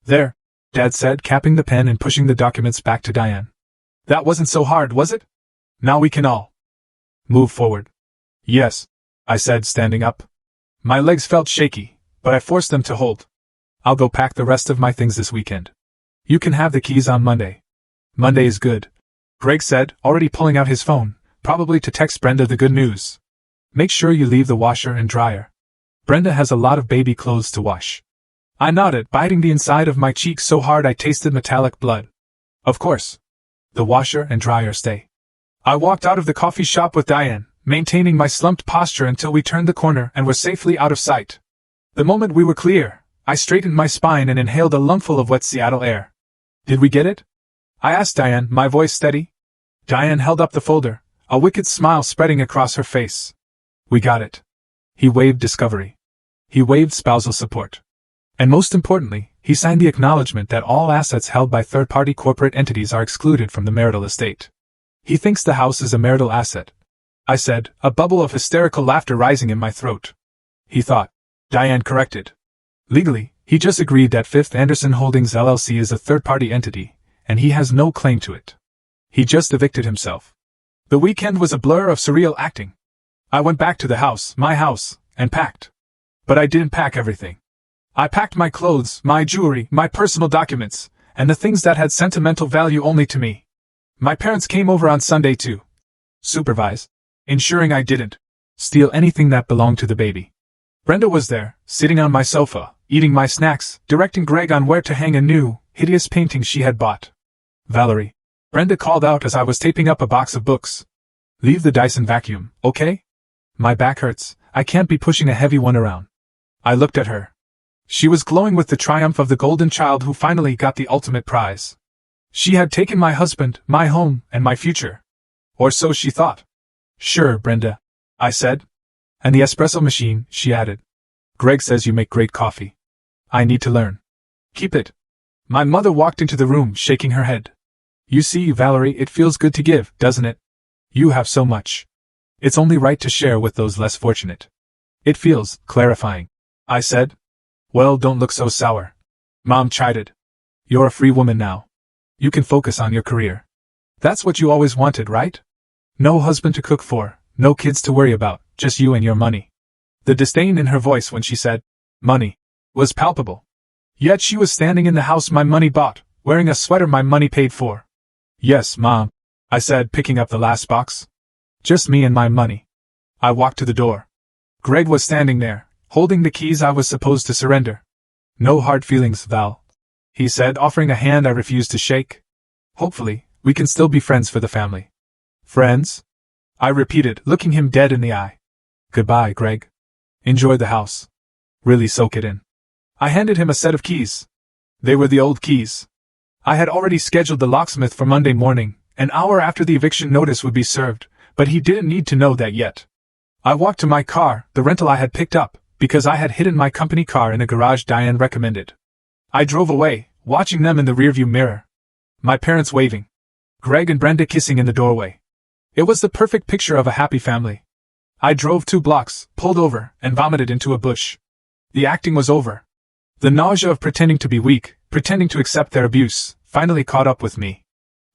There, Dad said, capping the pen and pushing the documents back to Diane. That wasn't so hard, was it? Now we can all move forward. Yes, I said, standing up. My legs felt shaky, but I forced them to hold. I'll go pack the rest of my things this weekend. You can have the keys on Monday. Monday is good, Greg said, already pulling out his phone, probably to text Brenda the good news. Make sure you leave the washer and dryer. Brenda has a lot of baby clothes to wash. I nodded, biting the inside of my cheek so hard I tasted metallic blood. Of course. The washer and dryer stay. I walked out of the coffee shop with Diane, maintaining my slumped posture until we turned the corner and were safely out of sight. The moment we were clear, I straightened my spine and inhaled a lungful of wet Seattle air. Did we get it? I asked Diane, my voice steady. Diane held up the folder, a wicked smile spreading across her face. We got it. He waved discovery. He waved spousal support. And most importantly, he signed the acknowledgement that all assets held by third-party corporate entities are excluded from the marital estate. He thinks the house is a marital asset, I said, a bubble of hysterical laughter rising in my throat. He thought, Diane corrected. Legally, he just agreed that Fifth Anderson Holdings LLC is a third-party entity, and he has no claim to it. He just evicted himself. The weekend was a blur of surreal acting. I went back to the house, my house, and packed. But I didn't pack everything. I packed my clothes, my jewelry, my personal documents, and the things that had sentimental value only to me. My parents came over on Sunday to supervise, ensuring I didn't steal anything that belonged to the baby. Brenda was there, sitting on my sofa, eating my snacks, directing Greg on where to hang a new, hideous painting she had bought. "Valerie," Brenda called out as I was taping up a box of books. "Leave the Dyson vacuum, okay? My back hurts, I can't be pushing a heavy one around." I looked at her. She was glowing with the triumph of the golden child who finally got the ultimate prize. She had taken my husband, my home, and my future. Or so she thought. "Sure, Brenda," I said. "And the espresso machine," she added. "Greg says you make great coffee. I need to learn." "Keep it." My mother walked into the room, shaking her head. "You see, Valerie, it feels good to give, doesn't it? You have so much. It's only right to share with those less fortunate." "It feels clarifying," I said. "Well, don't look so sour," Mom chided. "You're a free woman now. You can focus on your career. That's what you always wanted, right? No husband to cook for, no kids to worry about, just you and your money." The disdain in her voice when she said, "money," was palpable. Yet she was standing in the house my money bought, wearing a sweater my money paid for. "Yes, Mom," I said, picking up the last box. "Just me and my money." I walked to the door. Greg was standing there, holding the keys I was supposed to surrender. "No hard feelings, Val," he said, offering a hand I refused to shake. "Hopefully, we can still be friends for the family." "Friends?" I repeated, looking him dead in the eye. "Goodbye, Greg. Enjoy the house. Really soak it in." I handed him a set of keys. They were the old keys. I had already scheduled the locksmith for Monday morning, an hour after the eviction notice would be served, but he didn't need to know that yet. I walked to my car, the rental I had picked up, because I had hidden my company car in a garage Diane recommended. I drove away, watching them in the rearview mirror. My parents waving. Greg and Brenda kissing in the doorway. It was the perfect picture of a happy family. I drove 2 blocks, pulled over, and vomited into a bush. The acting was over. The nausea of pretending to be weak, pretending to accept their abuse, finally caught up with me.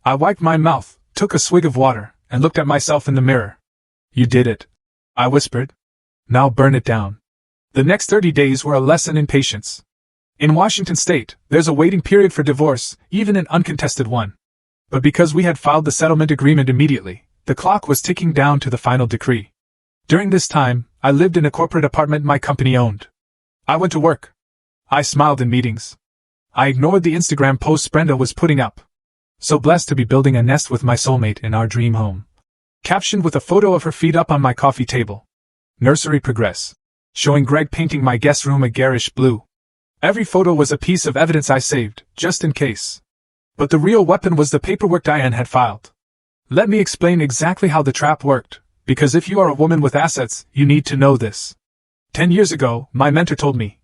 I wiped my mouth, took a swig of water, and looked at myself in the mirror. "You did it," I whispered. "Now burn it down." The next 30 days were a lesson in patience. In Washington state, there's a waiting period for divorce, even an uncontested one. But because we had filed the settlement agreement immediately, the clock was ticking down to the final decree. During this time, I lived in a corporate apartment my company owned. I went to work. I smiled in meetings. I ignored the Instagram posts Brenda was putting up. "So blessed to be building a nest with my soulmate in our dream home." Captioned with a photo of her feet up on my coffee table. Nursery progress. Showing Greg painting my guest room a garish blue. Every photo was a piece of evidence I saved, just in case. But the real weapon was the paperwork Diane had filed. Let me explain exactly how the trap worked, because if you are a woman with assets, you need to know this. 10 years ago, my mentor told me,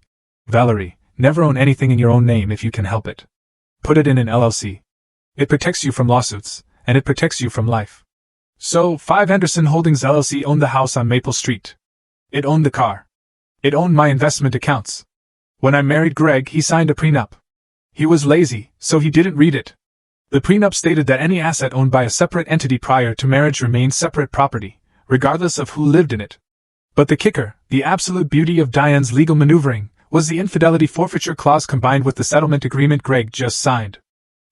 "Valerie, never own anything in your own name if you can help it. Put it in an LLC. It protects you from lawsuits, and it protects you from life." So, 5 Anderson Holdings LLC owned the house on Maple Street. It owned the car. It owned my investment accounts. When I married Greg, he signed a prenup. He was lazy, so he didn't read it. The prenup stated that any asset owned by a separate entity prior to marriage remained separate property, regardless of who lived in it. But the kicker, the absolute beauty of Diane's legal maneuvering, was the infidelity forfeiture clause combined with the settlement agreement Greg just signed.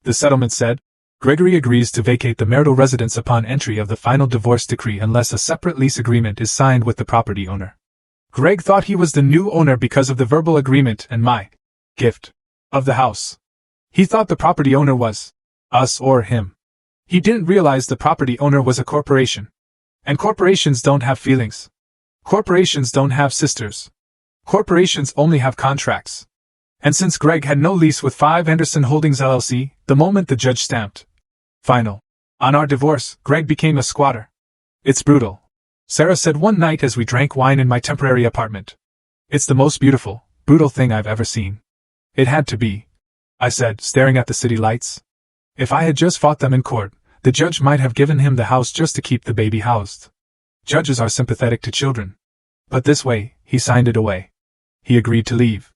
The settlement said, Gregory agrees to vacate the marital residence upon entry of the final divorce decree unless a separate lease agreement is signed with the property owner. Greg thought he was the new owner because of the verbal agreement and my gift of the house. He thought the property owner was us or him. He didn't realize the property owner was a corporation. And corporations don't have feelings. Corporations don't have sisters. Corporations only have contracts. And since Greg had no lease with 5 Anderson Holdings LLC, the moment the judge stamped final on our divorce, Greg became a squatter. "It's brutal," Sarah said one night as we drank wine in my temporary apartment. "It's the most beautiful, brutal thing I've ever seen." "It had to be," I said, staring at the city lights. If I had just fought them in court, the judge might have given him the house just to keep the baby housed. Judges are sympathetic to children. But this way, he signed it away. He agreed to leave.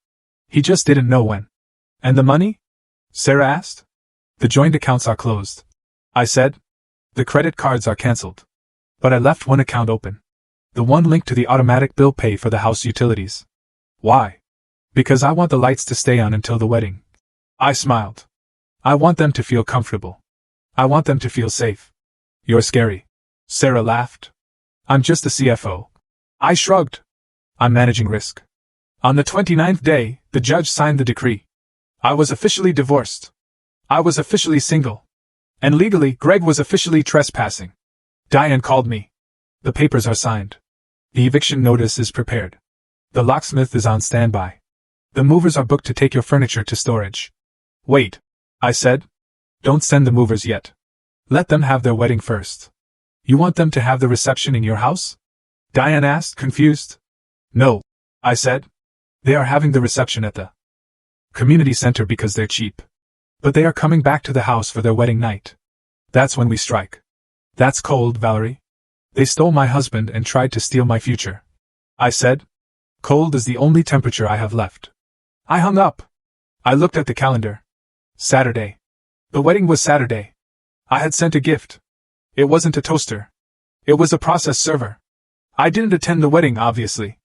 He just didn't know when. And the money? Sarah asked. The joint accounts are closed, I said. The credit cards are cancelled. But I left one account open. The one linked to the automatic bill pay for the house utilities. Why? Because I want the lights to stay on until the wedding. I smiled. I want them to feel comfortable. I want them to feel safe. You're scary. Sarah laughed. I'm just a CFO. I shrugged. I'm managing risk. On the 29th day, the judge signed the decree. I was officially divorced. I was officially single. And legally, Greg was officially trespassing. Diane called me. The papers are signed. The eviction notice is prepared. The locksmith is on standby. The movers are booked to take your furniture to storage. Wait, I said. Don't send the movers yet. Let them have their wedding first. You want them to have the reception in your house? Diane asked, confused. No, I said. They are having the reception at the community center because they're cheap. But they are coming back to the house for their wedding night. That's when we strike. That's cold, Valerie. They stole my husband and tried to steal my future. I said. Cold is the only temperature I have left. I hung up. I looked at the calendar. Saturday. The wedding was Saturday. I had sent a gift. It wasn't a toaster. It was a process server. I didn't attend the wedding, obviously.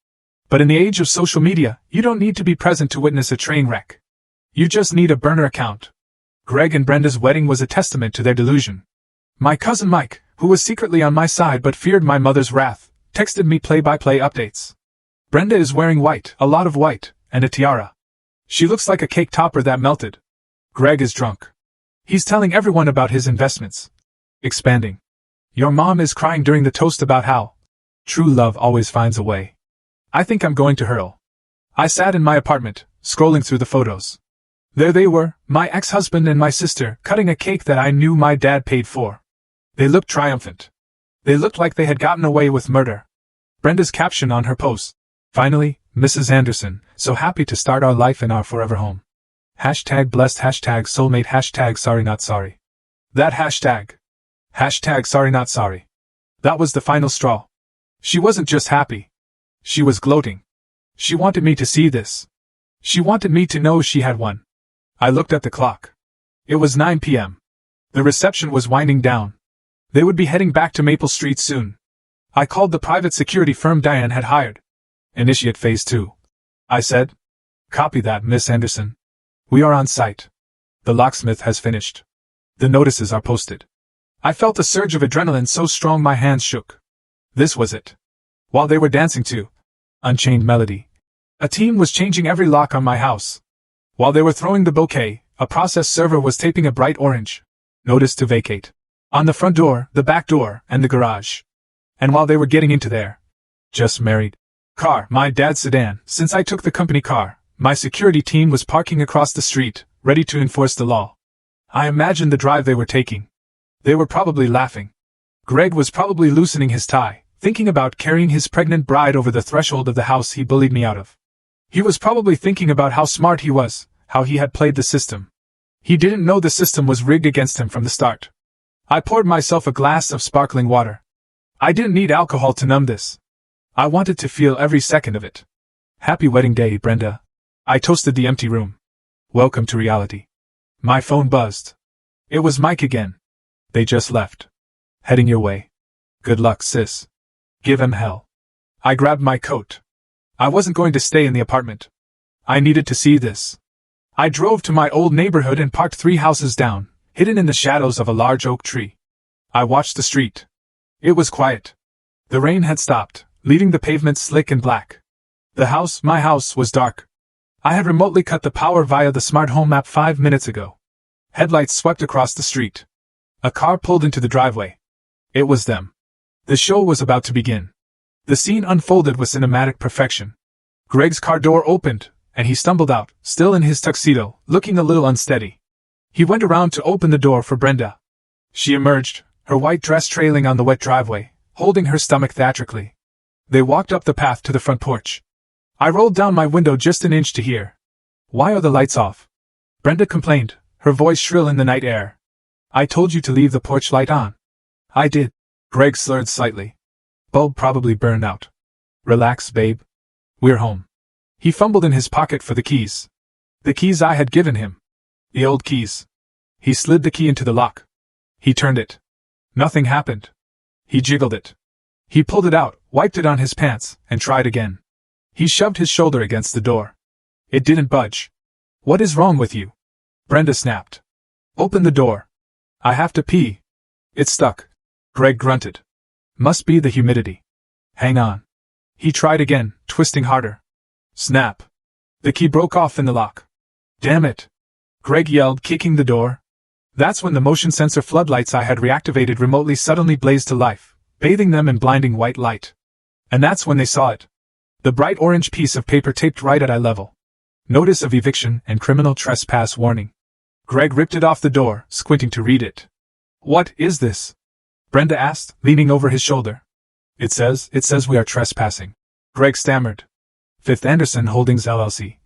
But in the age of social media, you don't need to be present to witness a train wreck. You just need a burner account. Greg and Brenda's wedding was a testament to their delusion. My cousin Mike, who was secretly on my side but feared my mother's wrath, texted me play-by-play updates. Brenda is wearing white, a lot of white, and a tiara. She looks like a cake topper that melted. Greg is drunk. He's telling everyone about his investments. Expanding. Your mom is crying during the toast about how true love always finds a way. I think I'm going to hurl. I sat in my apartment, scrolling through the photos. There they were, my ex-husband and my sister, cutting a cake that I knew my dad paid for. They looked triumphant. They looked like they had gotten away with murder. Brenda's caption on her post. Finally, Mrs. Anderson, so happy to start our life in our forever home. Hashtag blessed, hashtag soulmate, hashtag sorry not sorry. That hashtag. Hashtag sorry not sorry. That was the final straw. She wasn't just happy. She was gloating. She wanted me to see this. She wanted me to know she had won. I looked at the clock. It was 9 p.m. The reception was winding down. They would be heading back to Maple Street soon. I called the private security firm Diane had hired. Initiate phase 2. I said. Copy that, Miss Anderson. We are on site. The locksmith has finished. The notices are posted. I felt a surge of adrenaline so strong my hands shook. This was it. While they were dancing to Unchained Melody, a team was changing every lock on my house. While they were throwing the bouquet, a process server was taping a bright orange notice to vacate on the front door, the back door, and the garage. And while they were getting into their just married car, my dad's sedan, since I took the company car, my security team was parking across the street, ready to enforce the law. I imagined the drive they were taking. They were probably laughing. Greg was probably loosening his tie, thinking about carrying his pregnant bride over the threshold of the house he bullied me out of. He was probably thinking about how smart he was, how he had played the system. He didn't know the system was rigged against him from the start. I poured myself a glass of sparkling water. I didn't need alcohol to numb this. I wanted to feel every second of it. Happy wedding day, Brenda. I toasted the empty room. Welcome to reality. My phone buzzed. It was Mike again. They just left. Heading your way. Good luck, sis. Give 'em hell. I grabbed my coat. I wasn't going to stay in the apartment. I needed to see this. I drove to my old neighborhood and parked 3 houses down, hidden in the shadows of a large oak tree. I watched the street. It was quiet. The rain had stopped, leaving the pavement slick and black. The house, my house, was dark. I had remotely cut the power via the smart home app 5 minutes ago. Headlights swept across the street. A car pulled into the driveway. It was them. The show was about to begin. The scene unfolded with cinematic perfection. Greg's car door opened, and he stumbled out, still in his tuxedo, looking a little unsteady. He went around to open the door for Brenda. She emerged, her white dress trailing on the wet driveway, holding her stomach theatrically. They walked up the path to the front porch. I rolled down my window just an inch to hear. Why are the lights off? Brenda complained, her voice shrill in the night air. I told you to leave the porch light on. I did. Greg slurred slightly. Bulb probably burned out. Relax, babe. We're home. He fumbled in his pocket for the keys. The keys I had given him. The old keys. He slid the key into the lock. He turned it. Nothing happened. He jiggled it. He pulled it out, wiped it on his pants, and tried again. He shoved his shoulder against the door. It didn't budge. What is wrong with you? Brenda snapped. Open the door. I have to pee. It's stuck. Greg grunted. Must be the humidity. Hang on. He tried again, twisting harder. Snap. The key broke off in the lock. Damn it. Greg yelled, kicking the door. That's when the motion sensor floodlights I had reactivated remotely suddenly blazed to life, bathing them in blinding white light. And that's when they saw it. The bright orange piece of paper taped right at eye level. Notice of eviction and criminal trespass warning. Greg ripped it off the door, squinting to read it. What is this? Brenda asked, leaning over his shoulder. It says we are trespassing. Greg stammered. 5th Anderson Holdings LLC.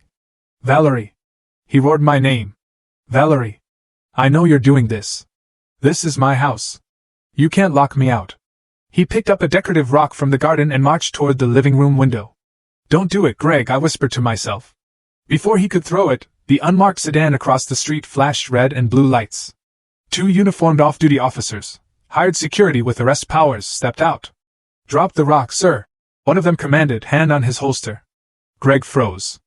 Valerie. He roared my name. Valerie. I know you're doing this. This is my house. You can't lock me out. He picked up a decorative rock from the garden and marched toward the living room window. Don't do it, Greg, I whispered to myself. Before he could throw it, the unmarked sedan across the street flashed red and blue lights. 2 uniformed off-duty officers, hired security with arrest powers, stepped out. Drop the rock, sir, one of them commanded, hand on his holster. Greg froze.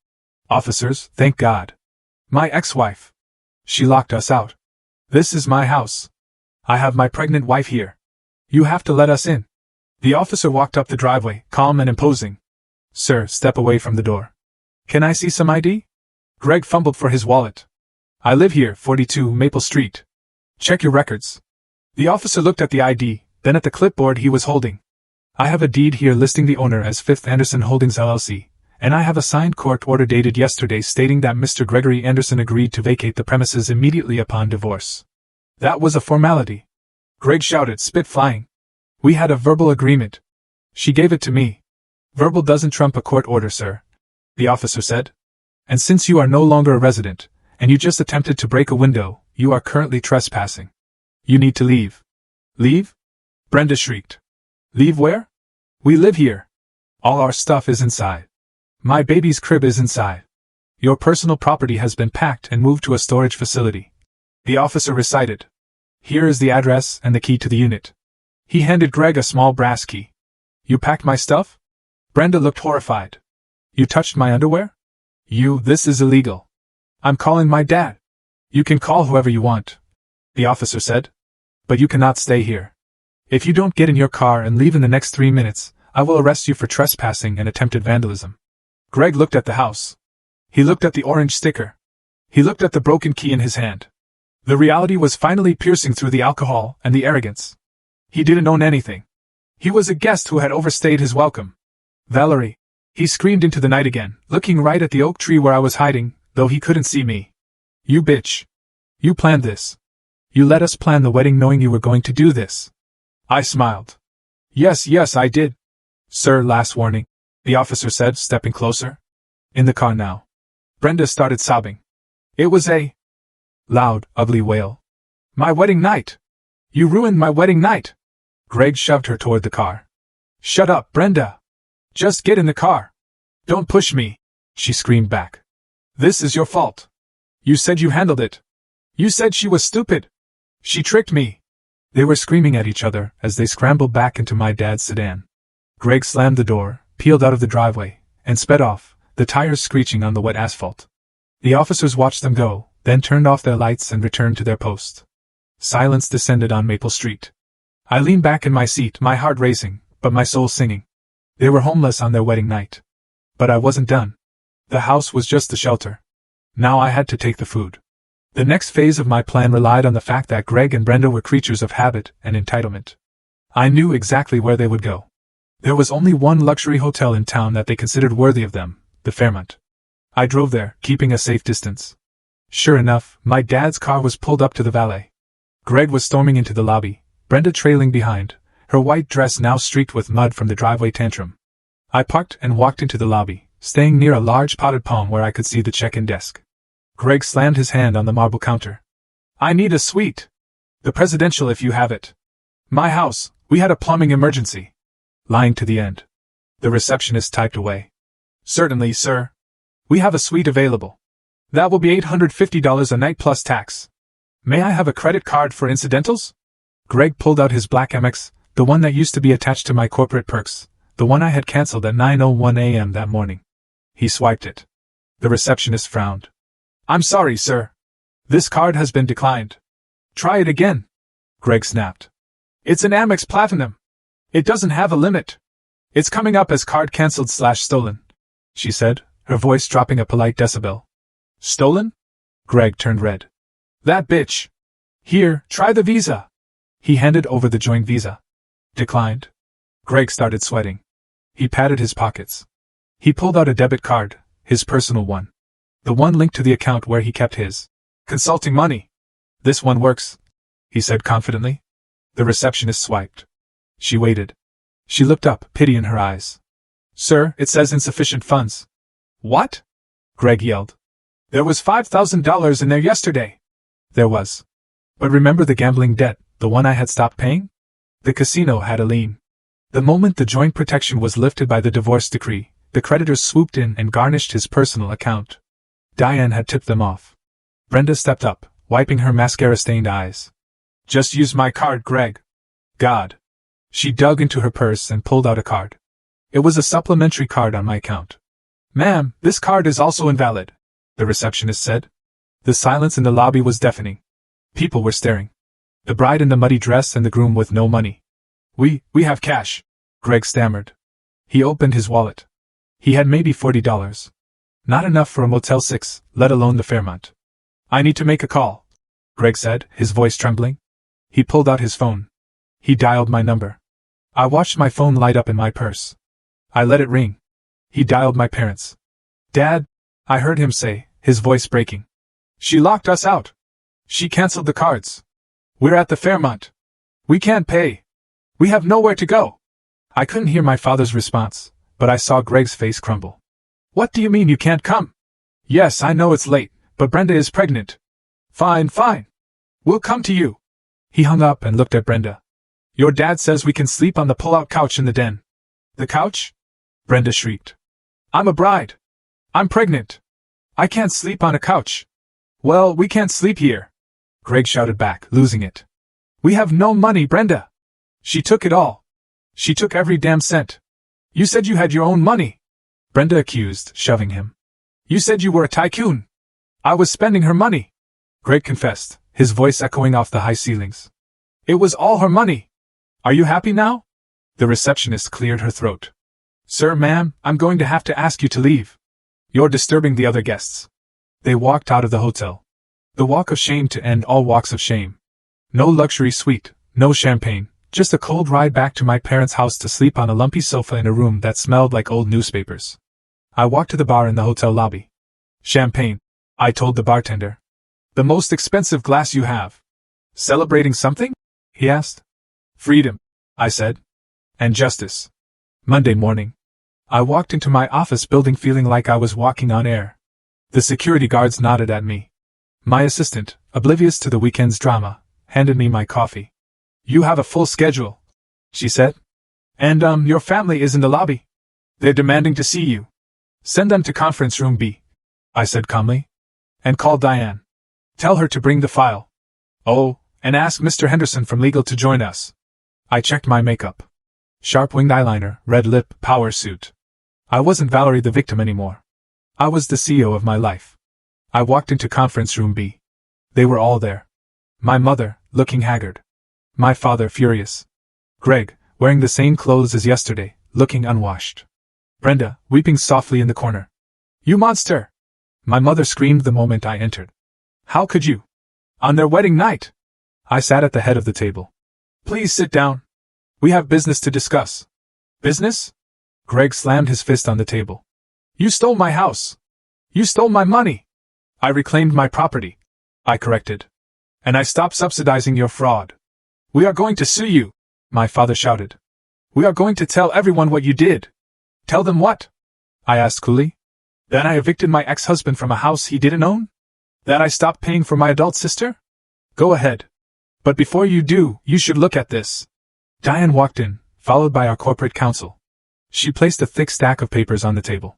Officers, thank God. My ex-wife. She locked us out. This is my house. I have my pregnant wife here. You have to let us in. The officer walked up the driveway, calm and imposing. Sir, step away from the door. Can I see some ID? Greg fumbled for his wallet. I live here, 42 Maple Street. Check your records. The officer looked at the ID, then at the clipboard he was holding. I have a deed here listing the owner as 5th Anderson Holdings LLC, and I have a signed court order dated yesterday stating that Mr. Gregory Anderson agreed to vacate the premises immediately upon divorce. That was a formality. Greg shouted, spit flying. We had a verbal agreement. She gave it to me. Verbal doesn't trump a court order, sir, the officer said. And since you are no longer a resident, and you just attempted to break a window, you are currently trespassing. You need to leave. Leave? Brenda shrieked. Leave where? We live here. All our stuff is inside. My baby's crib is inside. Your personal property has been packed and moved to a storage facility. The officer recited. Here is the address and the key to the unit. He handed Greg a small brass key. You packed my stuff? Brenda looked horrified. You touched my underwear? This is illegal. I'm calling my dad. You can call whoever you want, the officer said. But you cannot stay here. If you don't get in your car and leave in the next 3 minutes, I will arrest you for trespassing and attempted vandalism. Greg looked at the house. He looked at the orange sticker. He looked at the broken key in his hand. The reality was finally piercing through the alcohol and the arrogance. He didn't own anything. He was a guest who had overstayed his welcome. Valerie, he screamed into the night again, looking right at the oak tree where I was hiding, though he couldn't see me. You bitch. You planned this. You let us plan the wedding knowing you were going to do this. I smiled. Yes, I did. Sir, last warning, the officer said, stepping closer. In the car now. Brenda started sobbing. It was a loud, ugly wail. My wedding night! You ruined my wedding night! Greg shoved her toward the car. Shut up, Brenda! Just get in the car! Don't push me! She screamed back. This is your fault. You said you handled it. You said she was stupid. She tricked me. They were screaming at each other as they scrambled back into my dad's sedan. Greg slammed the door, peeled out of the driveway, and sped off, the tires screeching on the wet asphalt. The officers watched them go, then turned off their lights and returned to their post. Silence descended on Maple Street. I leaned back in my seat, my heart racing, but my soul singing. They were homeless on their wedding night. But I wasn't done. The house was just a shelter. Now I had to take the food. The next phase of my plan relied on the fact that Greg and Brenda were creatures of habit and entitlement. I knew exactly where they would go. There was only one luxury hotel in town that they considered worthy of them, the Fairmont. I drove there, keeping a safe distance. Sure enough, my dad's car was pulled up to the valet. Greg was storming into the lobby, Brenda trailing behind, her white dress now streaked with mud from the driveway tantrum. I parked and walked into the lobby, staying near a large potted palm where I could see the check-in desk. Greg slammed his hand on the marble counter. I need a suite. The presidential if you have it. My house, we had a plumbing emergency. Lying to the end. The receptionist typed away. Certainly, sir. We have a suite available. That will be $850 a night plus tax. May I have a credit card for incidentals? Greg pulled out his black Amex, the one that used to be attached to my corporate perks, the one I had canceled at 9:01 a.m. that morning. He swiped it. The receptionist frowned. I'm sorry, sir. This card has been declined. Try it again. Greg snapped. It's an Amex Platinum. It doesn't have a limit. It's coming up as card cancelled/stolen, she said, her voice dropping a polite decibel. Stolen? Greg turned red. That bitch. Here, try the Visa. He handed over the joint Visa. Declined. Greg started sweating. He patted his pockets. He pulled out a debit card, his personal one. The one linked to the account where he kept his consulting money. This one works, he said confidently. The receptionist swiped. She waited. She looked up, pity in her eyes. Sir, it says insufficient funds. What? Greg yelled. There was $5,000 in there yesterday. There was. But remember the gambling debt, the one I had stopped paying? The casino had a lien. The moment the joint protection was lifted by the divorce decree, the creditors swooped in and garnished his personal account. Diane had tipped them off. Brenda stepped up, wiping her mascara-stained eyes. Just use my card, Greg. God. She dug into her purse and pulled out a card. It was a supplementary card on my account. Ma'am, this card is also invalid, the receptionist said. The silence in the lobby was deafening. People were staring. The bride in the muddy dress and the groom with no money. We have cash, Greg stammered. He opened his wallet. He had maybe $40. Not enough for a Motel 6, let alone the Fairmont. I need to make a call, Greg said, his voice trembling. He pulled out his phone. He dialed my number. I watched my phone light up in my purse. I let it ring. He dialed my parents. Dad, I heard him say, his voice breaking. She locked us out. She canceled the cards. We're at the Fairmont. We can't pay. We have nowhere to go. I couldn't hear my father's response, but I saw Greg's face crumble. What do you mean you can't come? Yes, I know it's late, but Brenda is pregnant. Fine. We'll come to you. He hung up and looked at Brenda. Your dad says we can sleep on the pull-out couch in the den. The couch? Brenda shrieked. I'm a bride. I'm pregnant. I can't sleep on a couch. Well, we can't sleep here. Greg shouted back, losing it. We have no money, Brenda. She took it all. She took every damn cent. You said you had your own money. Brenda accused, shoving him. You said you were a tycoon. I was spending her money. Greg confessed, his voice echoing off the high ceilings. It was all her money. Are you happy now? The receptionist cleared her throat. Sir, ma'am, I'm going to have to ask you to leave. You're disturbing the other guests. They walked out of the hotel. The walk of shame to end all walks of shame. No luxury suite, no champagne, just a cold ride back to my parents' house to sleep on a lumpy sofa in a room that smelled like old newspapers. I walked to the bar in the hotel lobby. Champagne, I told the bartender. The most expensive glass you have. Celebrating something? He asked. Freedom, I said. And justice. Monday morning. I walked into my office building feeling like I was walking on air. The security guards nodded at me. My assistant, oblivious to the weekend's drama, handed me my coffee. You have a full schedule, she said. And, your family is in the lobby. They're demanding to see you. Send them to conference room B, I said calmly. And call Diane. Tell her to bring the file. Oh, and ask Mr. Henderson from legal to join us. I checked my makeup. Sharp winged eyeliner, red lip, power suit. I wasn't Valerie the victim anymore. I was the CEO of my life. I walked into conference room B. They were all there. My mother, looking haggard. My father, furious. Greg, wearing the same clothes as yesterday, looking unwashed. Brenda, weeping softly in the corner. You monster! My mother screamed the moment I entered. How could you? On their wedding night! I sat at the head of the table. Please sit down. We have business to discuss. Business? Greg slammed his fist on the table. You stole my house. You stole my money. I reclaimed my property, I corrected. And I stopped subsidizing your fraud. We are going to sue you, my father shouted. We are going to tell everyone what you did. Tell them what? I asked coolly. That I evicted my ex-husband from a house he didn't own? That I stopped paying for my adult sister? Go ahead. But before you do, you should look at this. Diane walked in, followed by our corporate counsel. She placed a thick stack of papers on the table.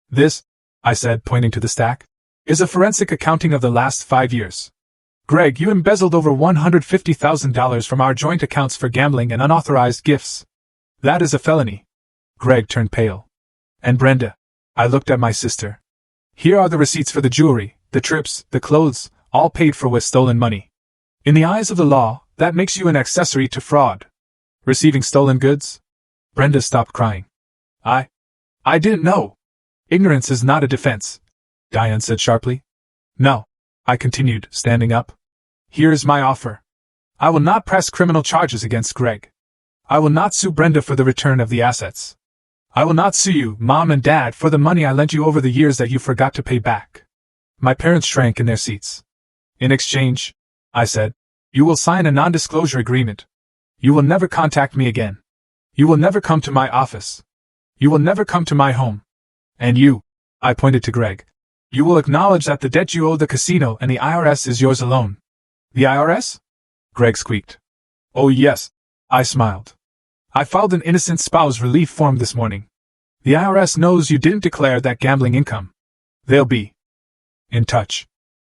This, I said, pointing to the stack. is a forensic accounting of the last 5 years. Greg, you embezzled over $150,000 from our joint accounts for gambling and unauthorized gifts. That is a felony. Greg turned pale. And Brenda. I looked at my sister. Here are the receipts for the jewelry, the trips, the clothes, all paid for with stolen money. In the eyes of the law, that makes you an accessory to fraud. Receiving stolen goods? Brenda stopped crying. I didn't know. Ignorance is not a defense, Diane said sharply. No, I continued, standing up. Here is my offer. I will not press criminal charges against Greg. I will not sue Brenda for the return of the assets. I will not sue you, Mom and Dad, for the money I lent you over the years that you forgot to pay back. My parents shrank in their seats. In exchange, I said, you will sign a non-disclosure agreement. You will never contact me again. You will never come to my office. You will never come to my home. And you, I pointed to Greg, you will acknowledge that the debt you owe the casino and the IRS is yours alone. The IRS? Greg squeaked. Oh yes, I smiled. I filed an innocent spouse relief form this morning. The IRS knows you didn't declare that gambling income. They'll be in touch.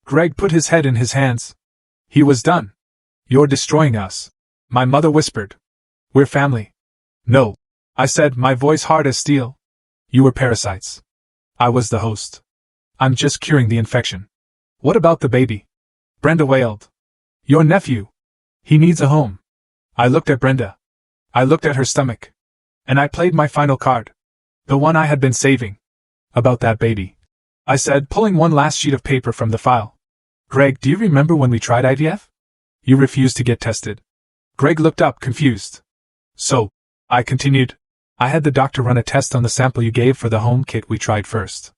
Greg put his head in his hands. He was done. You're destroying us, my mother whispered. We're family. No, I said, my voice hard as steel. You were parasites. I was the host. I'm just curing the infection. What about the baby? Brenda wailed. Your nephew. He needs a home. I looked at Brenda. I looked at her stomach. And I played my final card. The one I had been saving. About that baby, I said, pulling one last sheet of paper from the file. Greg, do you remember when we tried IVF? You refused to get tested. Greg looked up, confused. So, I continued, I had the doctor run a test on the sample you gave for the home kit we tried first.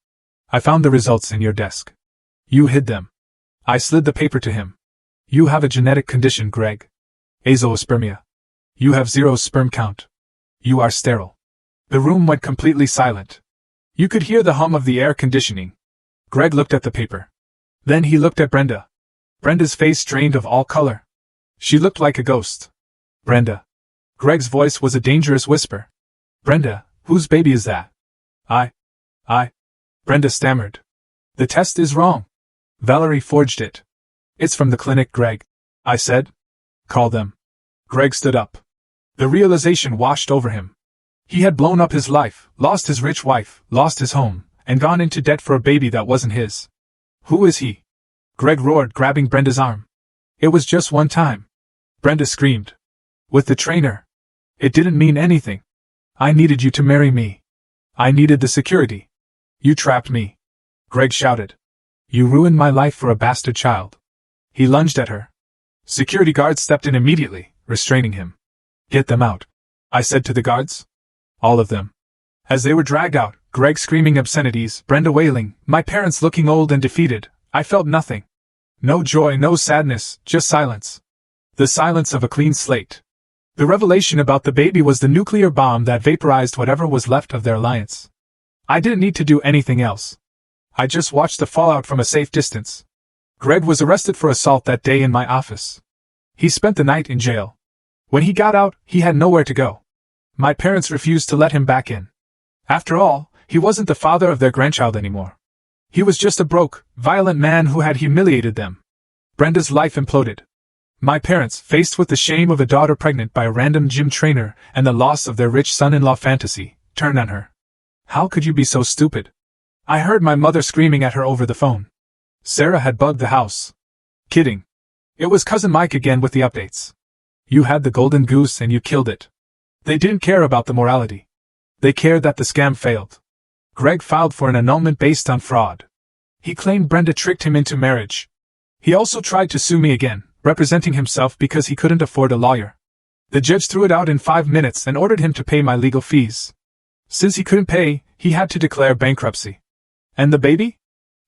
I found the results in your desk. You hid them. I slid the paper to him. You have a genetic condition, Greg. Azoospermia. You have 0 sperm count. You are sterile. The room went completely silent. You could hear the hum of the air conditioning. Greg looked at the paper. Then he looked at Brenda. Brenda's face drained of all color. She looked like a ghost. Brenda. Greg's voice was a dangerous whisper. Brenda, whose baby is that? I. Brenda stammered. The test is wrong. Valerie forged it. It's from the clinic, Greg, I said. Call them. Greg stood up. The realization washed over him. He had blown up his life, lost his rich wife, lost his home, and gone into debt for a baby that wasn't his. Who is he? Greg roared, grabbing Brenda's arm. It was just one time. Brenda screamed. With the trainer. It didn't mean anything. I needed you to marry me. I needed the security. You trapped me. Greg shouted. You ruined my life for a bastard child. He lunged at her. Security guards stepped in immediately, restraining him. Get them out, I said to the guards. All of them. As they were dragged out, Greg screaming obscenities, Brenda wailing, my parents looking old and defeated, I felt nothing. No joy, no sadness, just silence. The silence of a clean slate. The revelation about the baby was the nuclear bomb that vaporized whatever was left of their alliance. I didn't need to do anything else. I just watched the fallout from a safe distance. Greg was arrested for assault that day in my office. He spent the night in jail. When he got out, he had nowhere to go. My parents refused to let him back in. After all, he wasn't the father of their grandchild anymore. He was just a broke, violent man who had humiliated them. Brenda's life imploded. My parents, faced with the shame of a daughter pregnant by a random gym trainer and the loss of their rich son-in-law fantasy, turned on her. How could you be so stupid? I heard my mother screaming at her over the phone. Sarah had bugged the house. Kidding. It was Cousin Mike again with the updates. You had the golden goose and you killed it. They didn't care about the morality. They cared that the scam failed. Greg filed for an annulment based on fraud. He claimed Brenda tricked him into marriage. He also tried to sue me again, representing himself because he couldn't afford a lawyer. The judge threw it out in 5 minutes and ordered him to pay my legal fees. Since he couldn't pay, he had to declare bankruptcy. And the baby?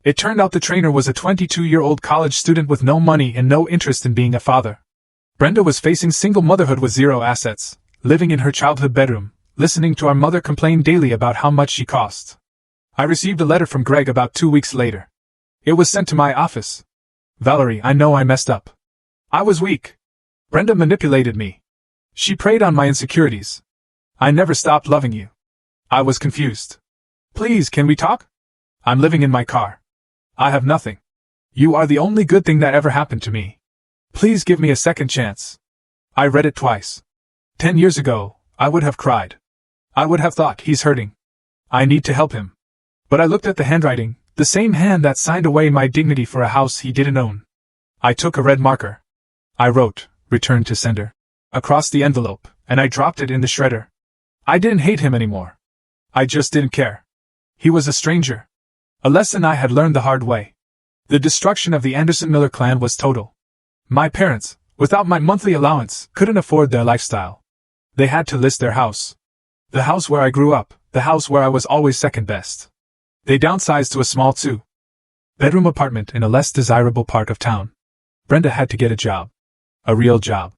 It turned out the trainer was a 22-year-old college student with no money and no interest in being a father. Brenda was facing single motherhood with 0 assets, living in her childhood bedroom, listening to our mother complain daily about how much she cost. I received a letter from Greg about 2 weeks later. It was sent to my office. Valerie, I know I messed up. I was weak. Brenda manipulated me. She preyed on my insecurities. I never stopped loving you. I was confused. Please, can we talk? I'm living in my car. I have nothing. You are the only good thing that ever happened to me. Please give me a second chance. I read it twice. 10 years ago, I would have cried. I would have thought, he's hurting. I need to help him. But I looked at the handwriting, the same hand that signed away my dignity for a house he didn't own. I took a red marker. I wrote, "Return to sender," across the envelope, and I dropped it in the shredder. I didn't hate him anymore. I just didn't care. He was a stranger. A lesson I had learned the hard way. The destruction of the Anderson Miller clan was total. My parents, without my monthly allowance, couldn't afford their lifestyle. They had to list their house. The house where I grew up, the house where I was always second best. They downsized to a small two-bedroom apartment in a less desirable part of town. Brenda had to get a job. A real job.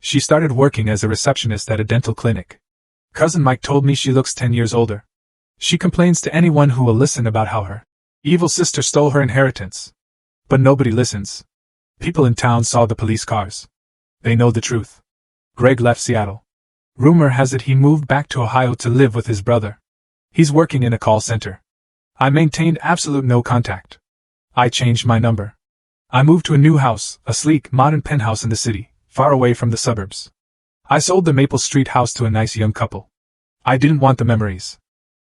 She started working as a receptionist at a dental clinic. Cousin Mike told me she looks 10 years older. She complains to anyone who will listen about how her evil sister stole her inheritance. But nobody listens. People in town saw the police cars. They know the truth. Greg left Seattle. Rumor has it he moved back to Ohio to live with his brother. He's working in a call center. I maintained absolute no contact. I changed my number. I moved to a new house, a sleek, modern penthouse in the city, far away from the suburbs. I sold the Maple Street house to a nice young couple. I didn't want the memories.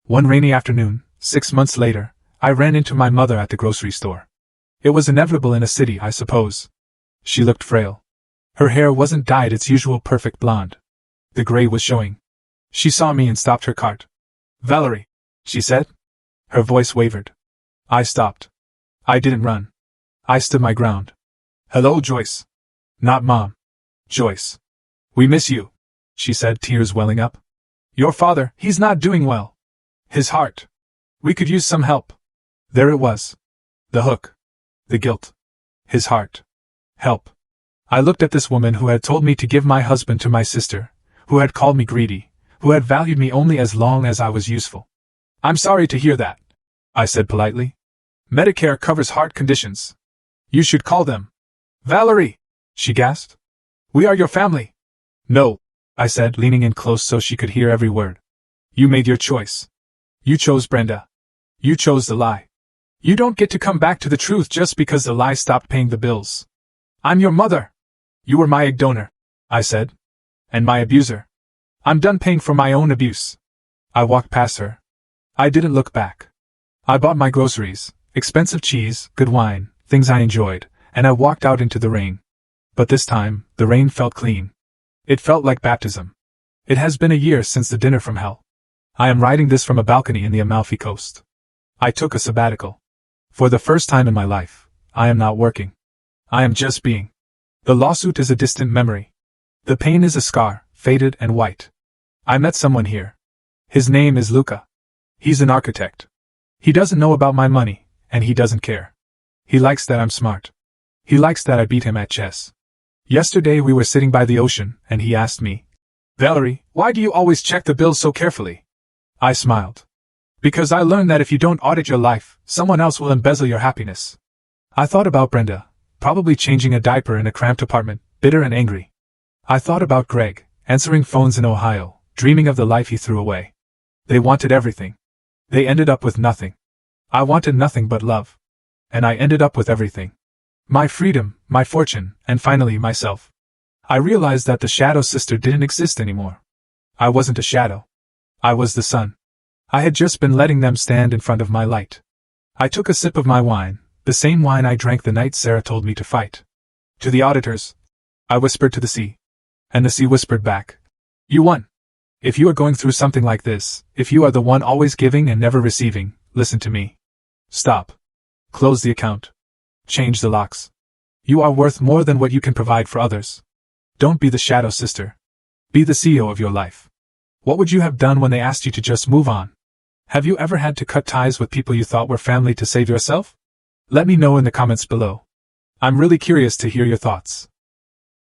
One rainy afternoon, 6 months later, I ran into my mother at the grocery store. It was inevitable in a city, I suppose. She looked frail. Her hair wasn't dyed its usual perfect blonde. The gray was showing. She saw me and stopped her cart. "Valerie," she said. Her voice wavered. I stopped. I didn't run. I stood my ground. "Hello, Joyce." "Not Mom. Joyce." "We miss you," she said, tears welling up. "Your father, he's not doing well. His heart. We could use some help." There it was. The hook. The guilt. His heart. Help. I looked at this woman who had told me to give my husband to my sister, who had called me greedy, who had valued me only as long as I was useful. "I'm sorry to hear that," I said politely. "Medicare covers heart conditions. You should call them." "Valerie!" she gasped. "We are your family." "No," I said, leaning in close so she could hear every word. "You made your choice. You chose Brenda. You chose the lie. You don't get to come back to the truth just because the lie stopped paying the bills. I'm your mother. You were my egg donor," I said. "And my abuser. I'm done paying for my own abuse." I walked past her. I didn't look back. I bought my groceries, expensive cheese, good wine, things I enjoyed, and I walked out into the rain. But this time, the rain felt clean. It felt like baptism. It has been a year since the dinner from hell. I am writing this from a balcony in the Amalfi Coast. I took a sabbatical. For the first time in my life, I am not working. I am just being. The lawsuit is a distant memory. The pain is a scar, faded and white. I met someone here. His name is Luca. He's an architect. He doesn't know about my money, and he doesn't care. He likes that I'm smart. He likes that I beat him at chess. Yesterday we were sitting by the ocean, and he asked me, "Valerie, why do you always check the bills so carefully?" I smiled. "Because I learned that if you don't audit your life, someone else will embezzle your happiness." I thought about Brenda, probably changing a diaper in a cramped apartment, bitter and angry. I thought about Greg, answering phones in Ohio, dreaming of the life he threw away. They wanted everything. They ended up with nothing. I wanted nothing but love. And I ended up with everything. My freedom, my fortune, and finally myself. I realized that the shadow sister didn't exist anymore. I wasn't a shadow. I was the sun. I had just been letting them stand in front of my light. I took a sip of my wine, the same wine I drank the night Sarah told me to fight. "To the auditors," I whispered to the sea. And the sea whispered back, "You won. If you are going through something like this, if you are the one always giving and never receiving, listen to me. Stop. Close the account. Change the locks. You are worth more than what you can provide for others. Don't be the shadow sister. Be the CEO of your life." What would you have done when they asked you to just move on? Have you ever had to cut ties with people you thought were family to save yourself? Let me know in the comments below. I'm really curious to hear your thoughts.